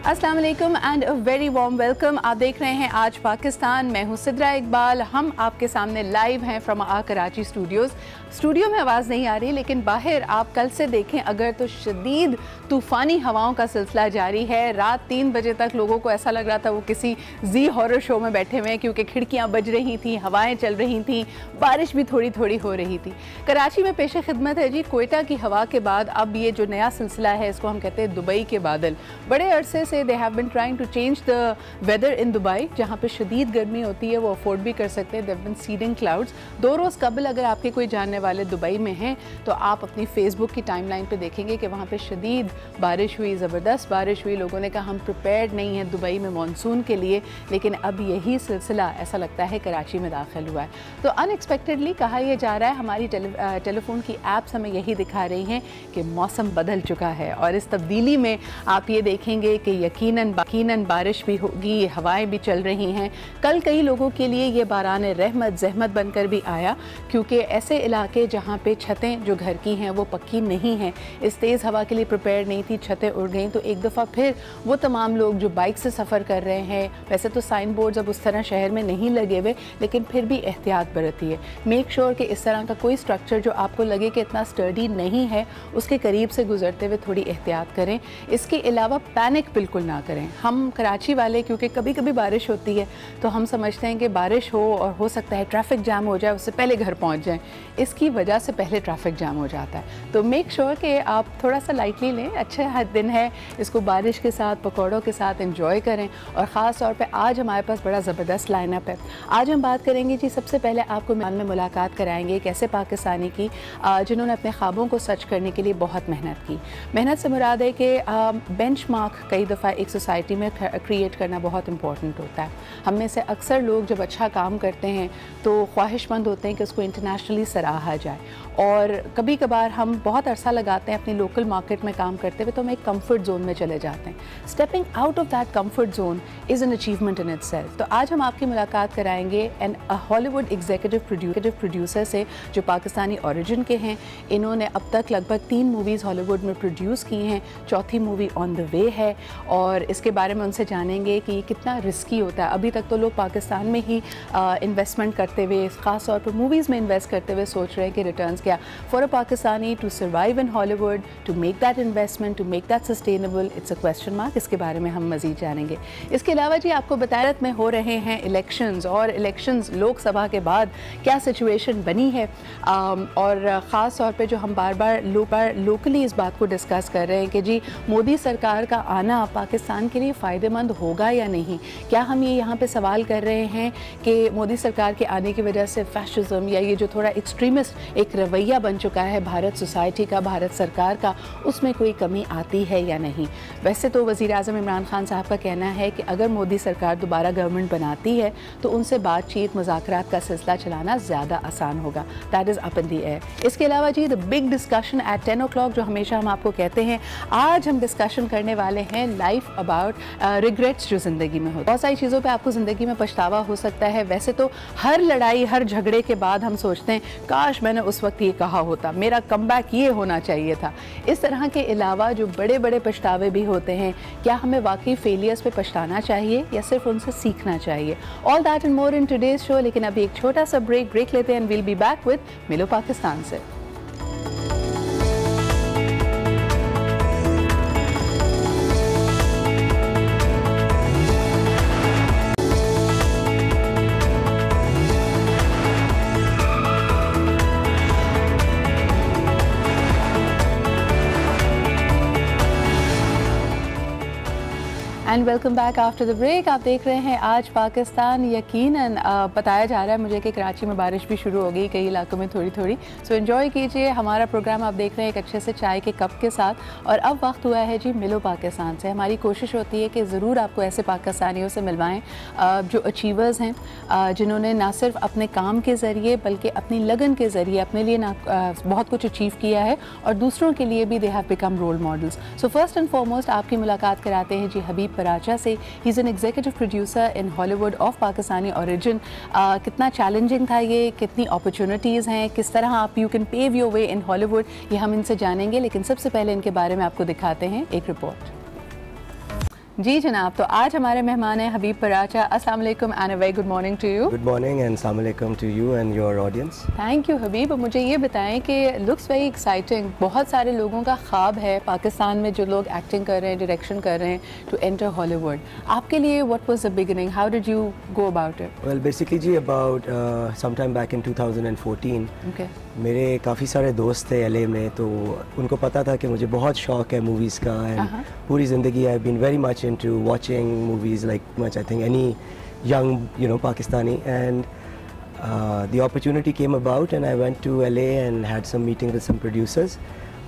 अस्सलाम वालेकुम and a very warm welcome. आप देख रहे हैं आज पाकिस्तान। मैं हूं सिद्रा इकबाल। हम आपके सामने लाइव हैं from our Karachi studios. Studio में आवाज़ नहीं आ रही, लेकिन बाहर आप कल से देखें अगर तो शदीद तूफ़ानी हवाओं का सिलसिला जारी है। रात 3 बजे तक लोगों को ऐसा लग रहा था वो किसी जी हॉरर शो में बैठे हुए हैं, क्योंकि खिड़कियाँ बज रही थी, हवाएँ चल रही थी, बारिश भी थोड़ी थोड़ी हो रही थी। कराची में पेश खिदमत है जी कोयटा की हवा के बाद अब ये जो नया सिलसिला है इसको हम कहते हैं दुबई के बादल। बड़े अरसे से they have been trying to change the weather in Dubai, जहाँ पे शदीद गर्मी होती है वो अफोर्ड भी कर सकते हैं। They have been seeding clouds. 2 रोज़ कबल अगर आपके कोई जानने वाले दुबई में हैं तो आप अपनी फेसबुक की टाइमलाइन पे देखेंगे कि वहाँ पे शदीद बारिश हुई, ज़बरदस्त बारिश हुई। लोगों ने कहा हम प्रिपेयर्ड नहीं हैं दुबई में मॉनसून के लिए, लेकिन अब यही सिलसिला ऐसा लगता है कराची में दाखिल हुआ है। तो अनएक्सपेक्टेडली कहा यह जा रहा है, हमारी टेलीफोन की ऐप्स हमें यही दिखा रही हैं कि मौसम बदल चुका है और इस तब्दीली में आप ये देखेंगे कि यकीनन बारिश भी होगी, हवाएं भी चल रही हैं। कल कई लोगों के लिए ये बारान रहमत ज़हमत बनकर भी आया, क्योंकि ऐसे इलाके जहाँ पे छतें जो घर की हैं वो पक्की नहीं हैं, इस तेज़ हवा के लिए प्रिपेयर नहीं थी, छतें उड़ गई। तो एक दफ़ा फिर वो तमाम लोग जो बाइक से सफ़र कर रहे हैं, वैसे तो साइन बोर्ड्स अब उस तरह शहर में नहीं लगे हुए, लेकिन फिर भी एहतियात बरतिए। मेक श्योर कि इस तरह का कोई स्ट्रक्चर जो आपको लगे कि इतना स्टर्डी नहीं है उसके करीब से गुजरते हुए थोड़ी एहतियात करें। इसके अलावा पैनिक बिल्कुल ना करें। हम कराची वाले क्योंकि कभी कभी बारिश होती है तो हम समझते हैं कि बारिश हो और हो सकता है ट्रैफिक जाम हो जाए, उससे पहले घर पहुंच जाएं। इसकी वजह से पहले ट्रैफिक जाम हो जाता है। तो मेक श्योर कि आप थोड़ा सा लाइटली लें। अच्छा दिन है, इसको बारिश के साथ पकौड़ों के साथ एंजॉय करें। और ख़ास तौर पे आज हमारे पास बड़ा ज़बरदस्त लाइनअप है। आज हम बात करेंगे जी, सबसे पहले आपको मैदान में मुलाकात कराएंगे एक ऐसे पाकिस्तानी की जिन्होंने अपने ख्वाबों को सच करने के लिए बहुत मेहनत की। मेहनत से मुराद है कि बेंचमार्क कई दफ़ा एक सोसाइटी में क्रिएट करना बहुत इंपॉर्टेंट होता है। हम में से अक्सर लोग जब अच्छा काम करते हैं तो ख्वाहिशमंद होते हैं कि उसको इंटरनेशनली सराहा जाए, और कभी कभार हम बहुत अरसा लगाते हैं अपनी लोकल मार्केट में काम करते हुए तो हम एक कंफर्ट जोन में चले जाते हैं। Stepping out of that comfort zone is an achievement in itself. तो आज हम आपकी मुलाकात कराएंगे एन हॉलीवुड एग्जीक्यूटिव प्रोड्यूसर से जो पाकिस्तानी ओरिजिन के हैं। इन्होंने अब तक लगभग 3 मूवीज़ हॉलीवुड में प्रोड्यूस की हैं, चौथी मूवी ऑन द वे है, और इसके बारे में उनसे जानेंगे कि ये कितना रिस्की होता है। अभी तक तो लोग पाकिस्तान में ही इन्वेस्टमेंट करते हुए, ख़ास तौर पर मूवीज़ में इन्वेस्ट करते हुए सोच रहे हैं कि रिटर्न्स क्या। For a Pakistani to survive in Hollywood, to make that investment, to make that sustainable, it's a question mark. इसके बारे में हम मज़ीद जानेंगे। इसके अलावा जी आपको बतारत में हो रहे हैं इलेक्शंस, और इलेक्शंस लोकसभा के बाद क्या सिचुएशन बनी है, और ख़ास तौर पे जो हम बार बार लोकली इस बात को डिस्कस कर रहे हैं कि जी मोदी सरकार का आना पाकिस्तान के लिए फ़ायदेमंद होगा या नहीं। क्या हम ये यहाँ पे सवाल कर रहे हैं कि मोदी सरकार के आने की वजह से फैशिज्म या ये जो थोड़ा एक्सट्रीमिस्ट एक रवैया बन चुका है भारत सोसाइटी का, भारत सरकार का, उसमें कोई कमी आती है या नहीं। वैसे तो वज़ीर-ए-आज़म इमरान खान साहब का कहना है कि अगर मोदी सरकार दोबारा गवर्नमेंट बनाती है तो उनसे बातचीत मुज़ाकरात का सिलसिला चलाना ज़्यादा आसान होगा। That is up in the air. इसके अलावा जी the big discussion at 10 o'clock, जो हमेशा हम आपको कहते हैं, आज हम डिस्कशन करने वाले हैं लाइफ अबाउट रिग्रेट्स जो ज़िंदगी में होते हैं। बहुत सारी चीज़ों पे आपको ज़िंदगी में पछतावा हो सकता है। वैसे तो हर लड़ाई, हर झगड़े के बाद हम सोचते हैं काश मैंने उस वक्त ये कहा होता, मेरा कमबैक ये होना चाहिए था। इस तरह के अलावा जो बड़े बड़े पछतावे भी होते हैं, क्या हमें वाकई फेलियर्स पे पछताना चाहिए या सिर्फ उनसे सीखना चाहिए? All that and more in today's show. लेकिन अभी एक छोटा सा ब्रेक लेते हैं and will be back with मिलो पाकिस्तान से। And welcome back after the break. आप देख रहे हैं आज पाकिस्तान। यकीनन बताया जा रहा है मुझे कि कराची में बारिश भी शुरू हो गई, कई इलाकों में थोड़ी थोड़ी। सो एंजॉय कीजिए हमारा प्रोग्राम। आप देख रहे हैं एक अच्छे से चाय के कप के साथ। और अब वक्त हुआ है जी मिलो पाकिस्तान से। हमारी कोशिश होती है कि ज़रूर आपको ऐसे पाकिस्तानियों से मिलवाएं जो अचीवर्स हैं, जिन्होंने ना सिर्फ अपने काम के ज़रिए बल्कि अपनी लगन के ज़रिए अपने लिए ना बहुत कुछ अचीव किया है और दूसरों के लिए भी they have become role models. So first and foremost आपकी मुलाकात कराते हैं जी हबीब पराचा से। He is an executive producer in Hollywood of Pakistani origin. कितना चैलेंजिंग था ये, कितनी अपॉर्चुनिटीज़ हैं, किस तरह आप you can pave your way in Hollywood, ये हम इनसे जानेंगे। लेकिन सबसे पहले इनके बारे में आपको दिखाते हैं एक रिपोर्ट। जी जनाब, तो आज हमारे मेहमान हैं हबीब पराचा। अस्सलाम वालेकुम and a very good morning to you. Good morning and अस्सलाम वालेकुम to you and your audience. Thank you Habib. मुझे ये बताएं कि लुक्स वेरी एक्साइटिंग, बहुत सारे लोगों का ख्वाब है पाकिस्तान में जो लोग एक्टिंग कर रहे हैं, डायरेक्शन कर रहे हैं, टू एंटर हॉलीवुड। आपके लिए what was the beginning, how did you go about it? Well basically ji about some time back in 2014 okay, मेरे काफ़ी सारे दोस्त थे LA में, तो उनको पता था कि मुझे बहुत शौक है मूवीज़ का एंड पूरी ज़िंदगी I been very much into watching movies like much I think any young Pakistani, and the opportunity came about and I went to LA and had some meeting with some producers.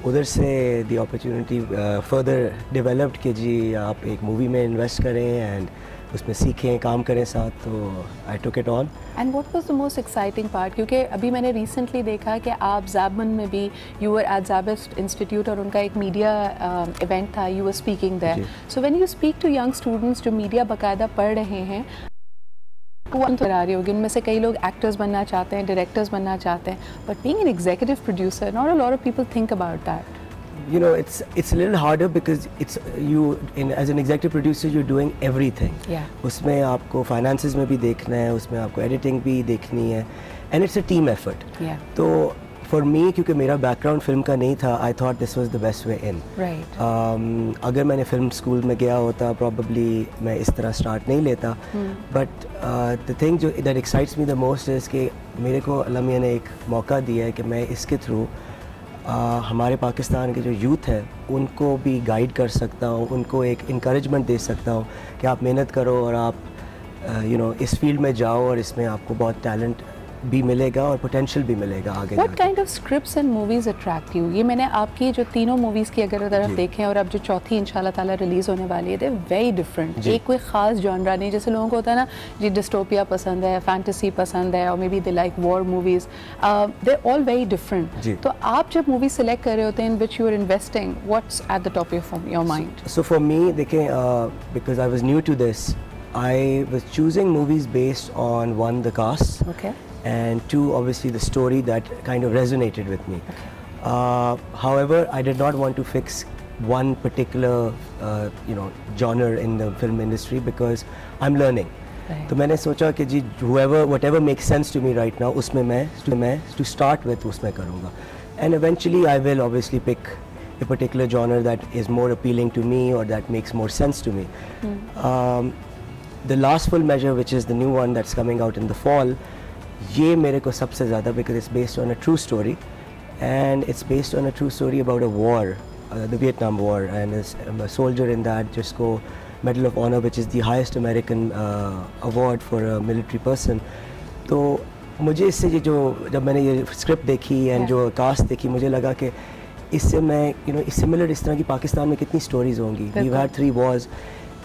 उधर से the opportunity further developed कि जी आप एक movie में invest करें and उसमें सीखें, काम करें साथ, तो I took it on. And what was the most exciting part? क्योंकि अभी मैंने recently देखा कि आप ज़ाबन में भी you were at Zabist Institute और उनका एक media event था, you were speaking there. So when you speak to young students जो media बाकायदा पढ़ रहे हैं, वो आ रही होगी, उनमें से कई लोग एक्टर्स बनना चाहते हैं, डायरेक्टर्स बनना चाहते हैं, but being an executive producer, not a lot of people think about that. You know, it's a little harder because it's as an executive producer you're doing everything. Yeah. उसमें आपको finances में भी देखना है, उसमें आपको editing भी देखनी है, and it's a team effort. Yeah. तो for me, क्योंकि मेरा background film का नहीं था, I thought this was the best way in. Right. अगर मैंने film school में गया होता, probably मैं इस तरह start नहीं लेता. But the thing that excites me the most is कि मेरे को अल्लाह मियां ने एक मौका दिया है कि मैं इसके through हमारे पाकिस्तान के जो यूथ है उनको भी गाइड कर सकता हूँ, उनको एक इंकरेजमेंट दे सकता हूँ कि आप मेहनत करो और आप इस फील्ड में जाओ और इसमें आपको बहुत टैलेंट भी मिलेगा और पोटेंशियल भी मिलेगा आगे। What kind of scripts and movies attract you? ये मैंने आपकी जो तीनों मूवीज़ की अगर तरफ देखें और अब जो चौथी इंशाल्लाह ताला रिलीज़ होने वाली है, they're very different. एक कोई ख़ास जॉनरा नहीं, जैसे लोगों को होता है ना जी डिस्टोपिया पसंद है, फैंटेसी पसंद है, और may be they like war movies, they're all very different. तो आप जब मूवी सेलेक्ट कर रहे होते हैं in which you are investing, what's at the top of your mind? So for me, देखें, because I was new to this, I was choosing movies based on one, the cast. Okay. And two, obviously the story that kind of resonated with me. However, I did not want to fix one particular genre in the film industry because I'm learning. तो मैंने सोचा कि जी whatever makes sense to me right now, उसमें मैं to start with उसमें करूँगा, and eventually I will obviously pick a particular genre that is more appealing to me or that makes more sense to me. The Last Full Measure, which is the new one that's coming out in the fall, ये मेरे को सबसे ज़्यादा, because it's based on a true story and it's based on a true story about a war, the Vietnam War, and is a soldier in that जिसको Medal of Honor, which is the highest American award for a military person. तो मुझे इससे जब मैंने ये script देखी and जो cast देखी, मुझे लगा कि इससे मैं सिमिलर इस तरह की पाकिस्तान में कितनी स्टोरीज होंगी. We've had 3 wars,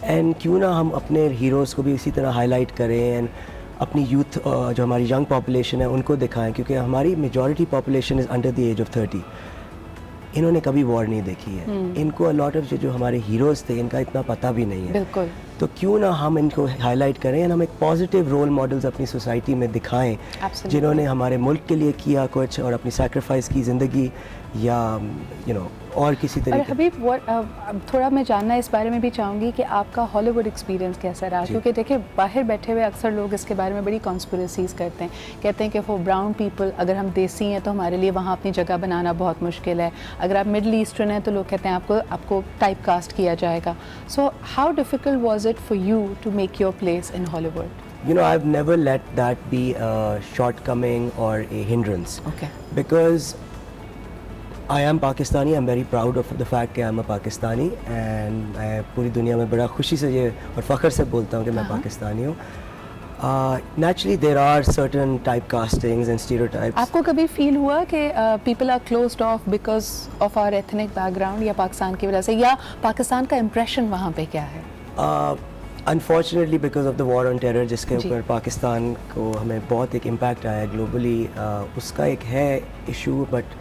एंड क्यों ना हम अपने हीरोज़ को भी इसी तरह हाईलाइट करें एंड अपनी यूथ जो हमारी यंग पॉपुलेशन है उनको दिखाएं, क्योंकि हमारी majority population is under the age of 30. इन्होंने कभी वॉर नहीं देखी है. इनको अलॉट ऑफ जो हमारे हीरोज़ थे इनका इतना पता भी नहीं है. बिल्कुल. तो क्यों ना हम इनको हाईलाइट करें और हम एक पॉजिटिव रोल मॉडल्स अपनी सोसाइटी में दिखाएं. Absolutely. जिन्होंने हमारे मुल्क के लिए किया कुछ और अपनी सैक्रिफाइस की ज़िंदगी या और किसी तरीके. हबीब, थोड़ा मैं जानना इस बारे में भी चाहूँगी कि आपका हॉलीवुड एक्सपीरियंस कैसा रहा, क्योंकि देखिए बाहर बैठे हुए अक्सर लोग इसके बारे में बड़ी कॉन्स्पिरेसीज़ करते हैं, कहते हैं कि फॉर ब्राउन पीपल अगर हम देसी हैं तो हमारे लिए वहाँ अपनी जगह बनाना बहुत मुश्किल है, अगर आप मिडल ईस्टर्न हैं तो लोग कहते हैं आपको टाइप कास्ट किया जाएगा. So how difficult was it for you to make your place in Hollywood? I've never let that be a shortcoming or a hindrance. Okay. Because I am Pakistani. I'm very proud of the fact कि I'm a Pakistani, and मैं पूरी दुनिया में बड़ा खुशी से ये और फ़ख्र से बोलता हूँ कि मैं पाकिस्तानी हूँ. Naturally there are certain typecastings and stereotypes. आपको कभी फील हुआ कि people are closed off because of our ethnic background या पाकिस्तान की वजह से, या पाकिस्तान का impression वहाँ पे क्या है? Unfortunately because of the war on terror जिसके ऊपर पाकिस्तान को हमें बहुत एक impact आया globally, उसका एक है issue, but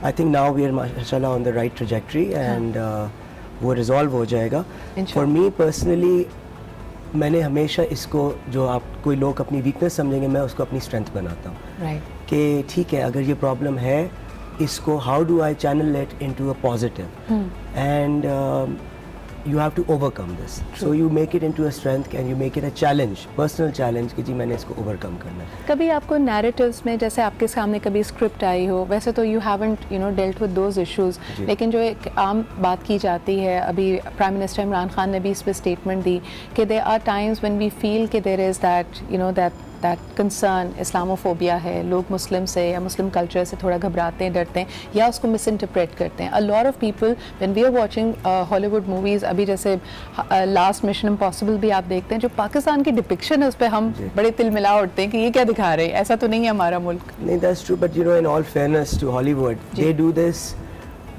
I think now we are mashallah on the right trajectory and वो resolve हो जाएगा. For me personally, मैंने हमेशा इसको जो आप कोई लोग अपनी weakness समझेंगे, मैं उसको अपनी strength बनाता हूँ. Right. कि ठीक है, अगर ये problem है, इसको how do I channel it into a positive? And you have to overcome this. So you make it into a strength and you make it a challenge, personal challenge कि जी मैंने इसको overcome करना है. कभी आपको narratives में जैसे आपके सामने कभी script आई हो, वैसे तो you haven't dealt with those issues, लेकिन जो एक आम बात की जाती है, अभी Prime Minister इमरान खान ने भी इस पे statement दी कि there are times when we feel कि there is that that concern, Islamophobia है, लोग मुस्लिम से या मुस्लिम कल्चर से थोड़ा घबराते हैं, डरते हैं या उसको मिसइंटरप्रेट करते हैं. A lot of people when we are watching Hollywood movies, अभी जैसे लास्ट मिशन इम्पॉसिबल भी आप देखते हैं, जो पाकिस्तान की डिपिक्शन है उस पर हम बड़े तिल मिला उठते हैं कि ये क्या दिखा रहे हैं, ऐसा तो नहीं है हमारा मुल्क. नहीं, that's true, but in all fairness to Hollywood, they do this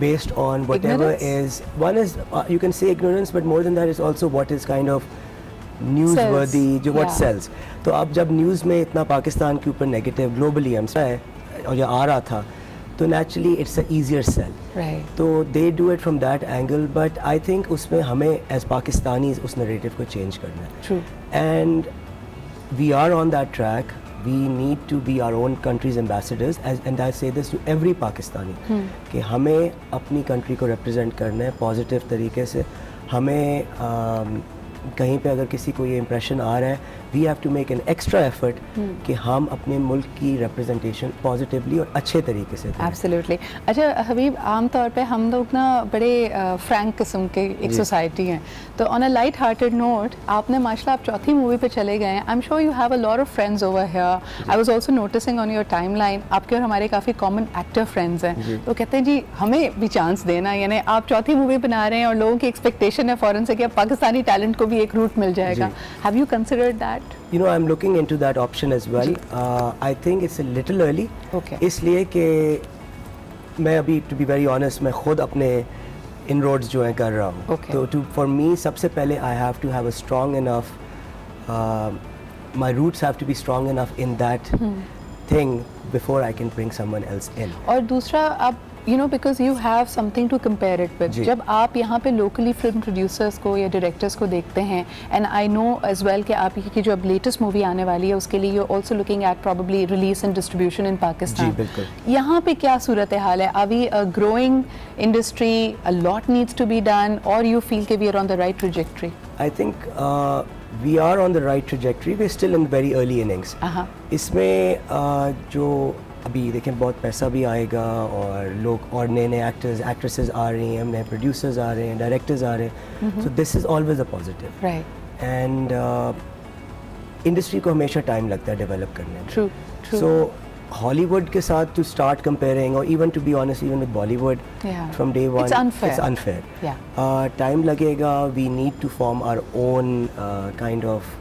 based on whatever is, one is you can say ignorance, but more than that is also what is kind of newsworthy, जो what sells. तो अब जब news में इतना पाकिस्तान के ऊपर negative globally है और ये आ रहा था, तो naturally it's a easier sell. तो they do it from that angle, but I think उसमें हमें एज पाकिस्तानीज उस नरेटिव को चेंज करना है. And we are on that track. We need to be our own country's ambassadors, and I say this to every Pakistani कि हमें अपनी country को represent करना है positive तरीके से. हमें कहीं पे अगर किसी को ये impression आ रहा है, we have to make an extra effort कि हम अपने मुल्क की representation positively और अच्छे तरीके से करें. Absolutely. अच्छा हबीब, आम तौर पे हम लोग ना बड़े frank किस्म के एक society हैं, तो on a light hearted note आपने माशाल्लाह आप चौथी मूवी पे चले गए हैं. I'm sure you have a lot of friends over here. I was also noticing on your timeline आपके और हमारे काफ़ी common actor friends हैं, तो कहते हैं जी हमें भी चांस देना, यानी आप चौथी मूवी बना रहे हैं और लोगों की एक्सपेक्टेशन है फ़ौरन से कि अब पाकिस्तानी टैलेंट को भी एक रूट मिल जाएगा. Have you considered that? I'm looking into that option as well. I think it's a little early. इसलिए कि मैं अभी to be very honest मैं खुद अपने inroads जो हैं कर रहा हूँ. तो for me सबसे पहले I have to have a strong enough, my roots have to be strong enough in that thing before I can bring someone else in. और दूसरा आप because you have something to compare it with. जब आप यहाँ पे locally film producers को या directors को देखते हैं, and I know as well कि आप की जो अब latest movie आने वाली है उसके लिए you're also looking at probably release and distribution in Pakistan. जी बिल्कुल. यहाँ पे क्या सूरत हाल है? Are we a growing industry? A lot needs to be done, or you feel कि we are on the right trajectory? I think we are on the right trajectory. We're still in very early innings. इसमें जो अभी देखें बहुत पैसा भी आएगा और लोग और नए नए एक्टर्स एक्ट्रेसेस आ रही हैं, नए प्रोड्यूसर्स आ रहे हैं, डायरेक्टर्स आ रहे हैं. So this is always a positive. And industry को हमेशा टाइम लगता है डेवलप करने में. सो हॉलीवुड के साथ टू स्टार्ट कंपेयरिंग और even to be honest even with Bollywood from day one it's unfair. Time लगेगा. We need to form our own kind of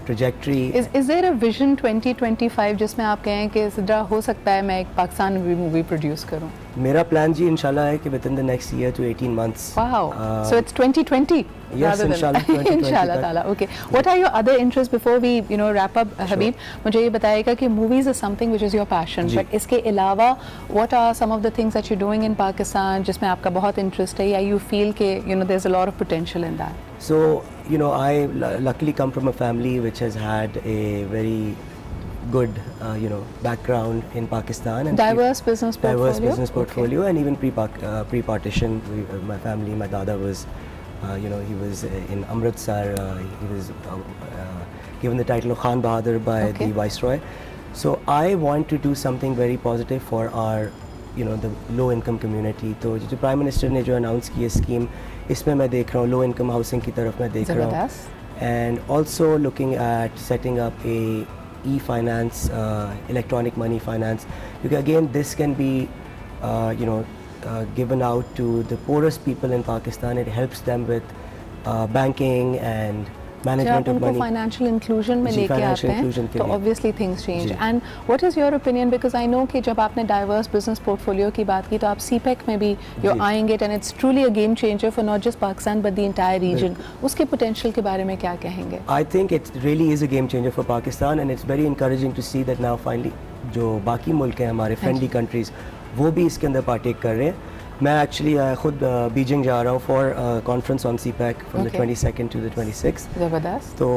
trajectory. Is there a vision 2025 जिसमें आप कहें कि सिद्रा हो सकता है मैं एक पाकिस्तान मूवी प्रोड्यूस करूं? मेरा प्लान जी इंशाल्लाह है कि within the next year to 18 months. Wow. So it's 2020. Yes, inshallah 2020. Inshallah ताला. Okay. What are your other interests before we wrap up, Habib? मुझे ये बताइएगा कि movies is something which is your passion. But इसके अलावा what are some of the things that you're doing in Pakistan जिसमें आपका बहुत interest है या you feel कि there's a lot of potential in that? So I luckily come from a family which has had a very good background in Pakistan and diverse business portfolio. And even pre-partition my family, my dada was he was in Amritsar. He was given the title of Khan Bahadur by the Viceroy. So I want to do something very positive for our the low income community. तो जो Prime Minister ने जो announce की scheme, इसमें मैं देख रहा हूँ low income housing की तरफ मैं देख रहा हूँ. And also looking at setting up a e-finance, electronic money finance. Because again, this can be given out to the poorest people in Pakistan. It helps them with banking and management of money. Financial inclusion में लेके आते हैं, तो obviously things change. And what is your opinion? Because I know कि जब आपने diverse business portfolio की बात की, तो आप CPEC में भी you're eyeing it, and it's truly a game changer for not just Pakistan but the entire region. उसके potential के बारे में क्या कहेंगे? I think it really is a game changer for Pakistan, and it's very encouraging to see that now finally जो बाकी मुल्क हैं हमारे friendly countries, वो भी इसके अंदर partake कर रहे हैं. मैं एक्चुअली खुद बीजिंग जा रहा हूँ for conference on CPEC from the 22nd to the 26th. ज़बरदस्त. तो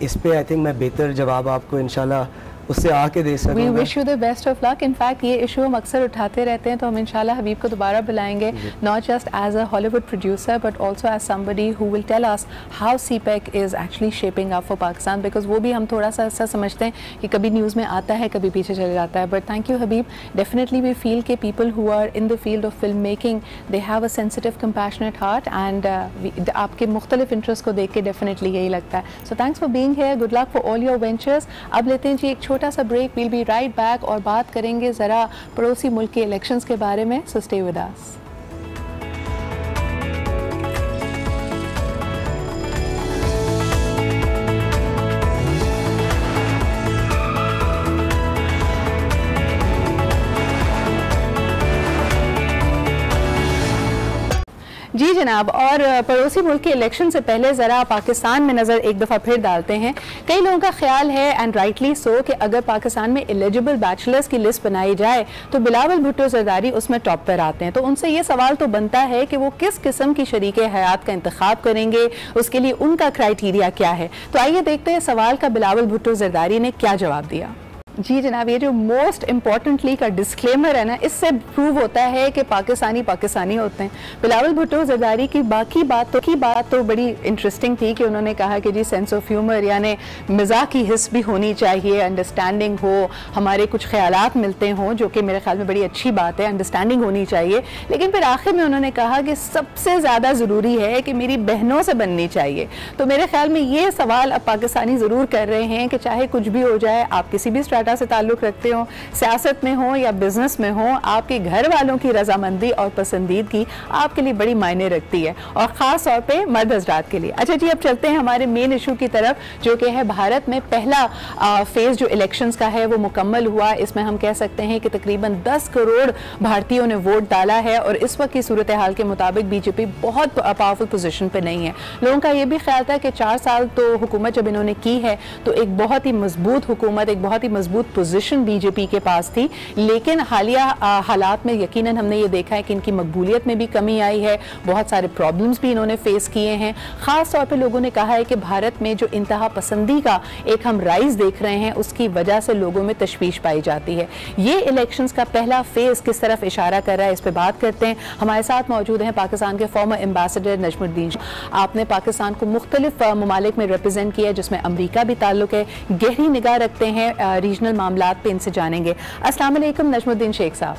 इस पे आई थिंक मैं बेहतर जवाब आपको इंशाल्लाह उससे आके दे सकूं। We wish you the best of luck. In fact, ये इशू हम अक्सर उठाते रहते हैं, तो हम इंशाल्लाह हबीब को दोबारा बुलाएंगे, not just as a Hollywood producer but also as somebody who will tell us how CPEC is actually shaping up for Pakistan, because वो भी हम थोड़ा सा ऐसा समझते हैं कि कभी न्यूज़ में आता है, कभी पीछे चले जाता है. But thank you Habib. Definitely we feel कि people who are in the field of filmmaking, they have a sensitive, compassionate heart, and आपके मुख्तलिफ इंटरेस्ट को देख के डेफिनेटली यही लगता है. So thanks for being here. Good luck for all your ventures. अब लेते हैं जी एक छोटा सा break. We'll be right back और बात करेंगे ज़रा पड़ोसी मुल्क के इलेक्शंस के बारे में. So stay with us. जी जनाब, और पड़ोसी मुल्क के इलेक्शन से पहले ज़रा पाकिस्तान में नज़र एक दफ़ा फिर डालते हैं. कई लोगों का ख्याल है, एंड राइटली सो, कि अगर पाकिस्तान में एलिजिबल बैचलर्स की लिस्ट बनाई जाए तो बिलावल भुट्टो जरदारी उसमें टॉप पर आते हैं. तो उनसे ये सवाल तो बनता है कि वो किस किस्म की शरीके हयात का इंतखाब करेंगे, उसके लिए उनका क्राइटेरिया क्या है. तो आइए देखते हैं सवाल का बिलावल भुट्टो जरदारी ने क्या जवाब दिया. जी जनाब, ये जो मोस्ट इम्पॉर्टेंटली का डिस्क्लेमर है ना, इससे प्रूव होता है कि पाकिस्तानी पाकिस्तानी होते हैं. बिलावल भुट्टो जरदारी की बात तो बड़ी इंटरेस्टिंग थी कि उन्होंने कहा कि जी सेंस ऑफ ह्यूमर यानी मिजाज की हिस्स भी होनी चाहिए, अंडरस्टैंडिंग हो, हमारे कुछ ख्यालात मिलते हों, जो कि मेरे ख्याल में बड़ी अच्छी बात है, अंडरस्टैंडिंग होनी चाहिए. लेकिन फिर आखिर में उन्होंने कहा कि सबसे ज़्यादा ज़रूरी है कि मेरी बहनों से बननी चाहिए. तो मेरे ख्याल में ये सवाल अब पाकिस्तानी ज़रूर कर रहे हैं कि चाहे कुछ भी हो जाए, आप किसी भी स्ट्रेटा से ताल्लुक़ रखते हो, सियासत में हो या बिजनेस में हो, आपके घर वालों की रजामंदी और पसंदीदगी आपके लिए बड़ी मायने रखती है, और ख़ास तौर पे मर्द हज़रात के लिए. अच्छा जी, अब चलते हैं हमारे मेन इशू की तरफ, जो कि है भारत में पहला फेज़ जो इलेक्शंस का है वो मुकम्मल हुआ. इसमें हम कह सकते हैं कि तकरीबन 10 करोड़ भारतीयों ने वोट डाला है, और इस वक्त की सूरत हाल के मुताबिक बीजेपी बहुत पावरफुल पोजीशन पे नहीं है. लोगों का ये भी ख्याल था कि 4 साल तो हुकूमत जब इन्होंने की है तो एक बहुत ही मजबूत हुकूमत, एक बहुत ही मजबूत पोजीशन बीजेपी के पास थी. लेकिन हालिया हालात में यकीनन हमने ये देखा है कि इनकी मकबूलियत में भी कमी आई है, बहुत सारे प्रॉब्लम्स भी इन्होंने फेस किए हैं. ख़ास तौर पे लोगों ने कहा है कि भारत में जो इंतहा पसंदी का एक हम राइज देख रहे हैं, उसकी वजह से लोगों में तशवीश पाई जाती है. ये इलेक्शंस का पहला फेज़ किस तरफ इशारा कर रहा है, इस पर बात करते हैं. हमारे साथ मौजूद हैं पाकिस्तान के फॉर्मर एम्बेसडर नजमुद्दीन. आपने पाकिस्तान को मुख्तलिफ ममालिक में रिप्रेजेंट किया, जिसमें अमरीका भी ताल्लुक है, गहरी निगाह रखते हैं रीजनल मामलात पे, इनसे जानेंगे. अस्सलाम वालेकुम नजमुद्दीन शेख साहब.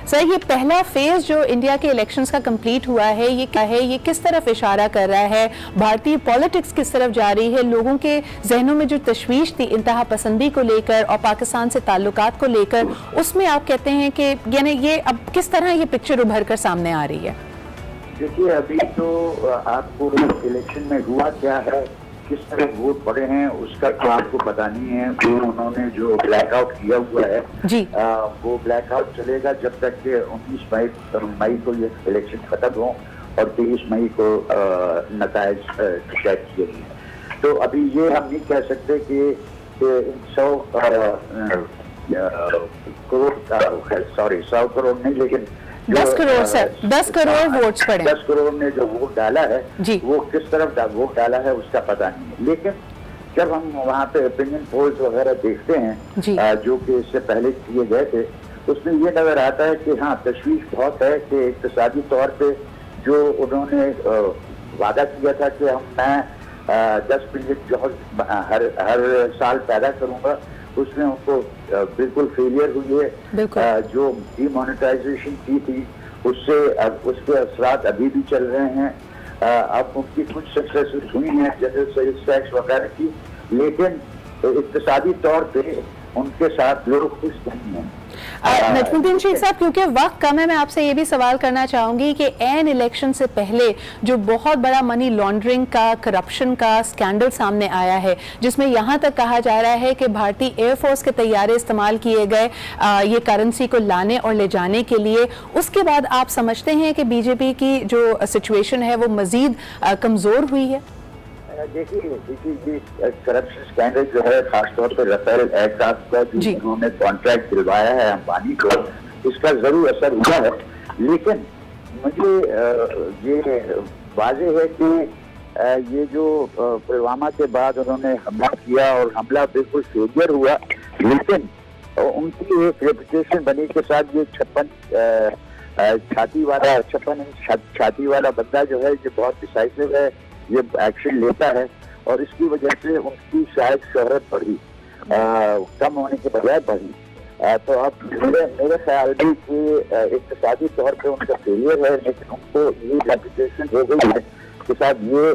सर, ये पहला फेज जो इंडिया के इलेक्शंस का कंप्लीट हुआ है, ये क्या है, ये किस तरफ इशारा कर रहा है, भारतीय पॉलिटिक्स किस तरफ जा रही है, लोगों के जहनों में जो तशवीश थी इंतहा पसंदी को लेकर और पाकिस्तान से ताल्लुकात को लेकर, उसमें आप कहते हैं कि यानी ये अब किस तरह ये पिक्चर उभर कर सामने आ रही है? देखिए, अभी तो आपको इलेक्शन में हुआ क्या है, किस तरह वोट पड़े हैं, उसका तो आपको पता नहीं है. जो उन्होंने जो ब्लैकआउट किया हुआ है जी, वो ब्लैकआउट चलेगा जब तक कि 19 मई को ये इलेक्शन खत्म हो और 23 मई को नताइज डिसाइड किए गए. तो अभी ये हम नहीं कह सकते कि 100 करोड़ नहीं, लेकिन 10 करोड़ सर, 10 करोड़ वोट्स पड़े. 10 करोड़ ने जो वोट डाला है जी, वो किस तरफ वोट डाला है उसका पता नहीं है. लेकिन जब हम वहाँ पे ओपिनियन पोल्स वगैरह देखते हैं जो कि इससे पहले किए गए थे, उसमें ये नजर आता है कि हाँ, तशवीश बहुत है कि इक़्तिसादी तौर पे जो उन्होंने वादा किया था कि मैं 10 मिलियन जॉब हर साल पैदा करूँगा, उसमें उनको बिल्कुल फेलियर हुई है. जो डीमोनेटाइजेशन की थी उसके असरात अभी भी चल रहे हैं. अब उनकी कुछ सक्सेसेस हुई हैं जनरल सेल्स टैक्स वगैरह की, लेकिन इक़्तिसादी तौर पे उनके साथ लोग खुश नहीं हैं. नजमुद्दीन शेख साहब, क्योंकि वक्त कम है, मैं आपसे ये भी सवाल करना चाहूंगी कि एन इलेक्शन से पहले जो बहुत बड़ा मनी लॉन्ड्रिंग का, करप्शन का स्कैंडल सामने आया है, जिसमें यहाँ तक कहा जा रहा है कि भारतीय एयरफोर्स के तैयारे इस्तेमाल किए गए ये करेंसी को लाने और ले जाने के लिए, उसके बाद आप समझते हैं कि बीजेपी की जो सिचुएशन है वो मजीद कमज़ोर हुई है? देखिए, करप्शन स्कैंडल जो है, खासतौर पर राफेल एयरक्राफ्ट का जो उन्होंने कॉन्ट्रैक्ट दिलवाया है अंबानी को, इसका जरूर असर हुआ है. लेकिन मुझे ये वाज़ेह है कि ये जो पुलवामा के बाद उन्होंने हमला किया और हमला बिल्कुल फेलियर हुआ, लेकिन उनकी एक रेपुटेशन बनी के साथ ये 56 छाती वाला बंदा जो है ये बहुत डिसाइसिव है, ये एक्शन लेता है और इसकी वजह से उनकी शायद शोहरत बढ़ी, कम होने के बजाय बढ़ी। तो अब मेरे ख्याल में कि इक्तिसादी तौर पे उनका फेलियर है, लेकिन उनको ये रेपुटेशन हो गई है के साथ ये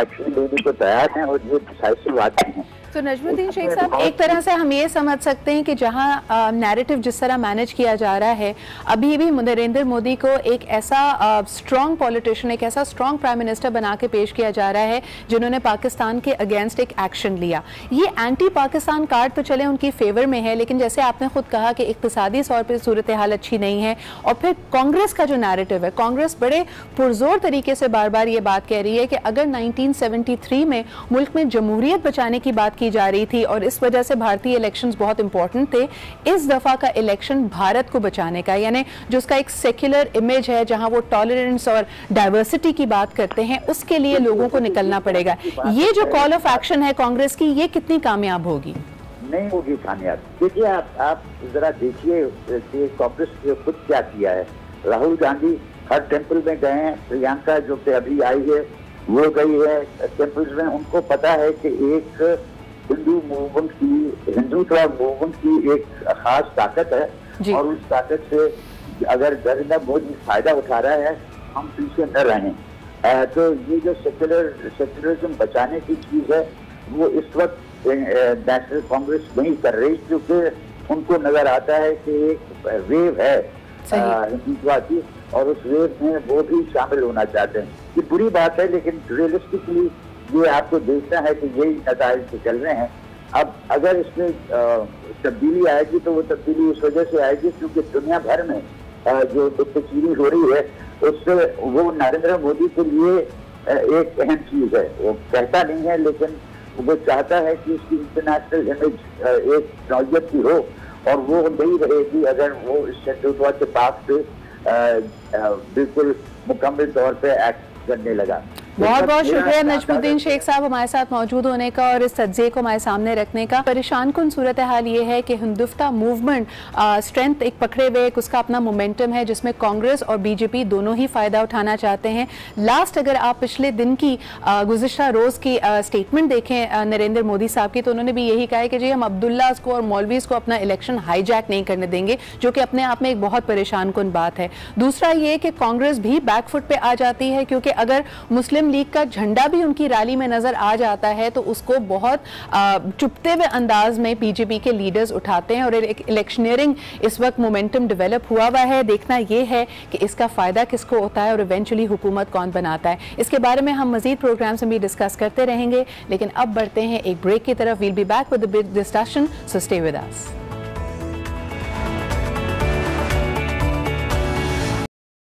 एक्शन लेने को तैयार हैं और ये डिसाइसिव आदमी हैं। तो नजमुद्दीन शेख साहब, एक तरह से हम ये समझ सकते हैं कि जहां नैरेटिव जिस तरह मैनेज किया जा रहा है, अभी भी नरेंद्र मोदी को एक ऐसा स्ट्रॉन्ग पॉलिटिशियन, एक ऐसा स्ट्रॉन्ग प्राइम मिनिस्टर बना के पेश किया जा रहा है जिन्होंने पाकिस्तान के अगेंस्ट एक एक्शन लिया। ये एंटी पाकिस्तान कार्ड तो चले उनकी फेवर में है, लेकिन जैसे आपने खुद कहा कि इक्तिसादी तौर पर सूरत हाल अच्छी नहीं है, और फिर कांग्रेस का जो नैरेटिव है, कांग्रेस बड़े पुरजोर तरीके से बार बार ये बात कह रही है कि अगर 1973 में मुल्क में जमहूरियत बचाने की बात की जा रही थी और इस वजह से भारतीय इलेक्शंस बहुत इंपॉर्टेंट थे, इस दफा का इलेक्शन भारत को बचाने का, यानी जो उसका एक सेक्युलर इमेज है जहां वो टॉलरेंस और डाइवर्सिटी की बात करते हैं, उसके लिए लोगों को निकलना पड़ेगा। ये जो कॉल ऑफ एक्शन है कांग्रेस की, ये कितनी कामयाब होगी? नहीं होगी कामयाब। देखिए आप जरा देखिए कि कांग्रेस ने खुद क्या किया है। राहुल गांधी हर टेंपल में गए हैं, प्रियंका जो कि अभी आई है वो गई है टेंपल्स में। उनको पता है कि एक हिंदुत्व मूवमेंट की एक खास ताकत है और उस ताकत से अगर नरेंद्र मोदी फायदा उठा रहा है, हम पीछे न रहें। तो ये जो सेक्युलरिज्म बचाने की चीज है वो इस वक्त नेशनल कांग्रेस नहीं कर रही, क्योंकि उनको नजर आता है कि एक वेव है हिंदुत्व की और उस वेव में वो भी शामिल होना चाहते हैं। ये बुरी बात है, लेकिन रियलिस्टिकली ये आपको देखना है कि यही नताइज से चल रहे हैं। अब अगर इसमें तब्दीली आएगी तो वो तब्दीली इस वजह से आएगी क्योंकि दुनिया भर में जो नुक्ताचीनी हो रही है उससे वो नरेंद्र मोदी के लिए एक अहम चीज है। वो कहता नहीं है, लेकिन वो चाहता है कि इसकी इंटरनेशनल इमेज एक नौयत की हो और वो नहीं रहेगी अगर वो इस हिंदुत्व के पास पे बिल्कुल मुकम्मल तौर पे एक्ट करने लगा। बहुत बहुत शुक्रिया नजमुद्दीन शेख साहब हमारे साथ मौजूद होने का और इस तज्ज़िये को हमारे सामने रखने का। परेशान कुन सूरत हाल ये है कि हिंदुस्ता मूवमेंट स्ट्रेंथ एक पकड़े हुए, उसका अपना मोमेंटम है जिसमें कांग्रेस और बीजेपी दोनों ही फ़ायदा उठाना चाहते हैं। लास्ट अगर आप पिछले दिन की गुज़िश्ता रोज़ की स्टेटमेंट देखें नरेंद्र मोदी साहब की, तो उन्होंने भी यही कहा है कि जी हम अब्दुल्लास को और मौलवीज़ को अपना इलेक्शन हाईजैक नहीं करने देंगे, जो कि अपने आप में एक बहुत परेशान कुन बात है। दूसरा ये कि कांग्रेस भी बैकफुट पे आ जाती है, क्योंकि अगर मुस्लिम लीग का झंडा भी उनकी रैली में नजर आ जाता है तो उसको बहुत चुपते हुए अंदाज में बीजेपी के लीडर्स उठाते हैं और एक इलेक्शनियरिंग इस वक्त मोमेंटम डेवलप हुआ है। देखना यह है कि इसका फायदा किसको होता है और इवेंचुअली हुकूमत कौन बनाता है। इसके बारे में हम मजीद प्रोग्राम्स में भी डिस्कस करते रहेंगे, लेकिन अब बढ़ते हैं एक ब्रेक की तरफ। We'll be back with the discussion, so stay with us.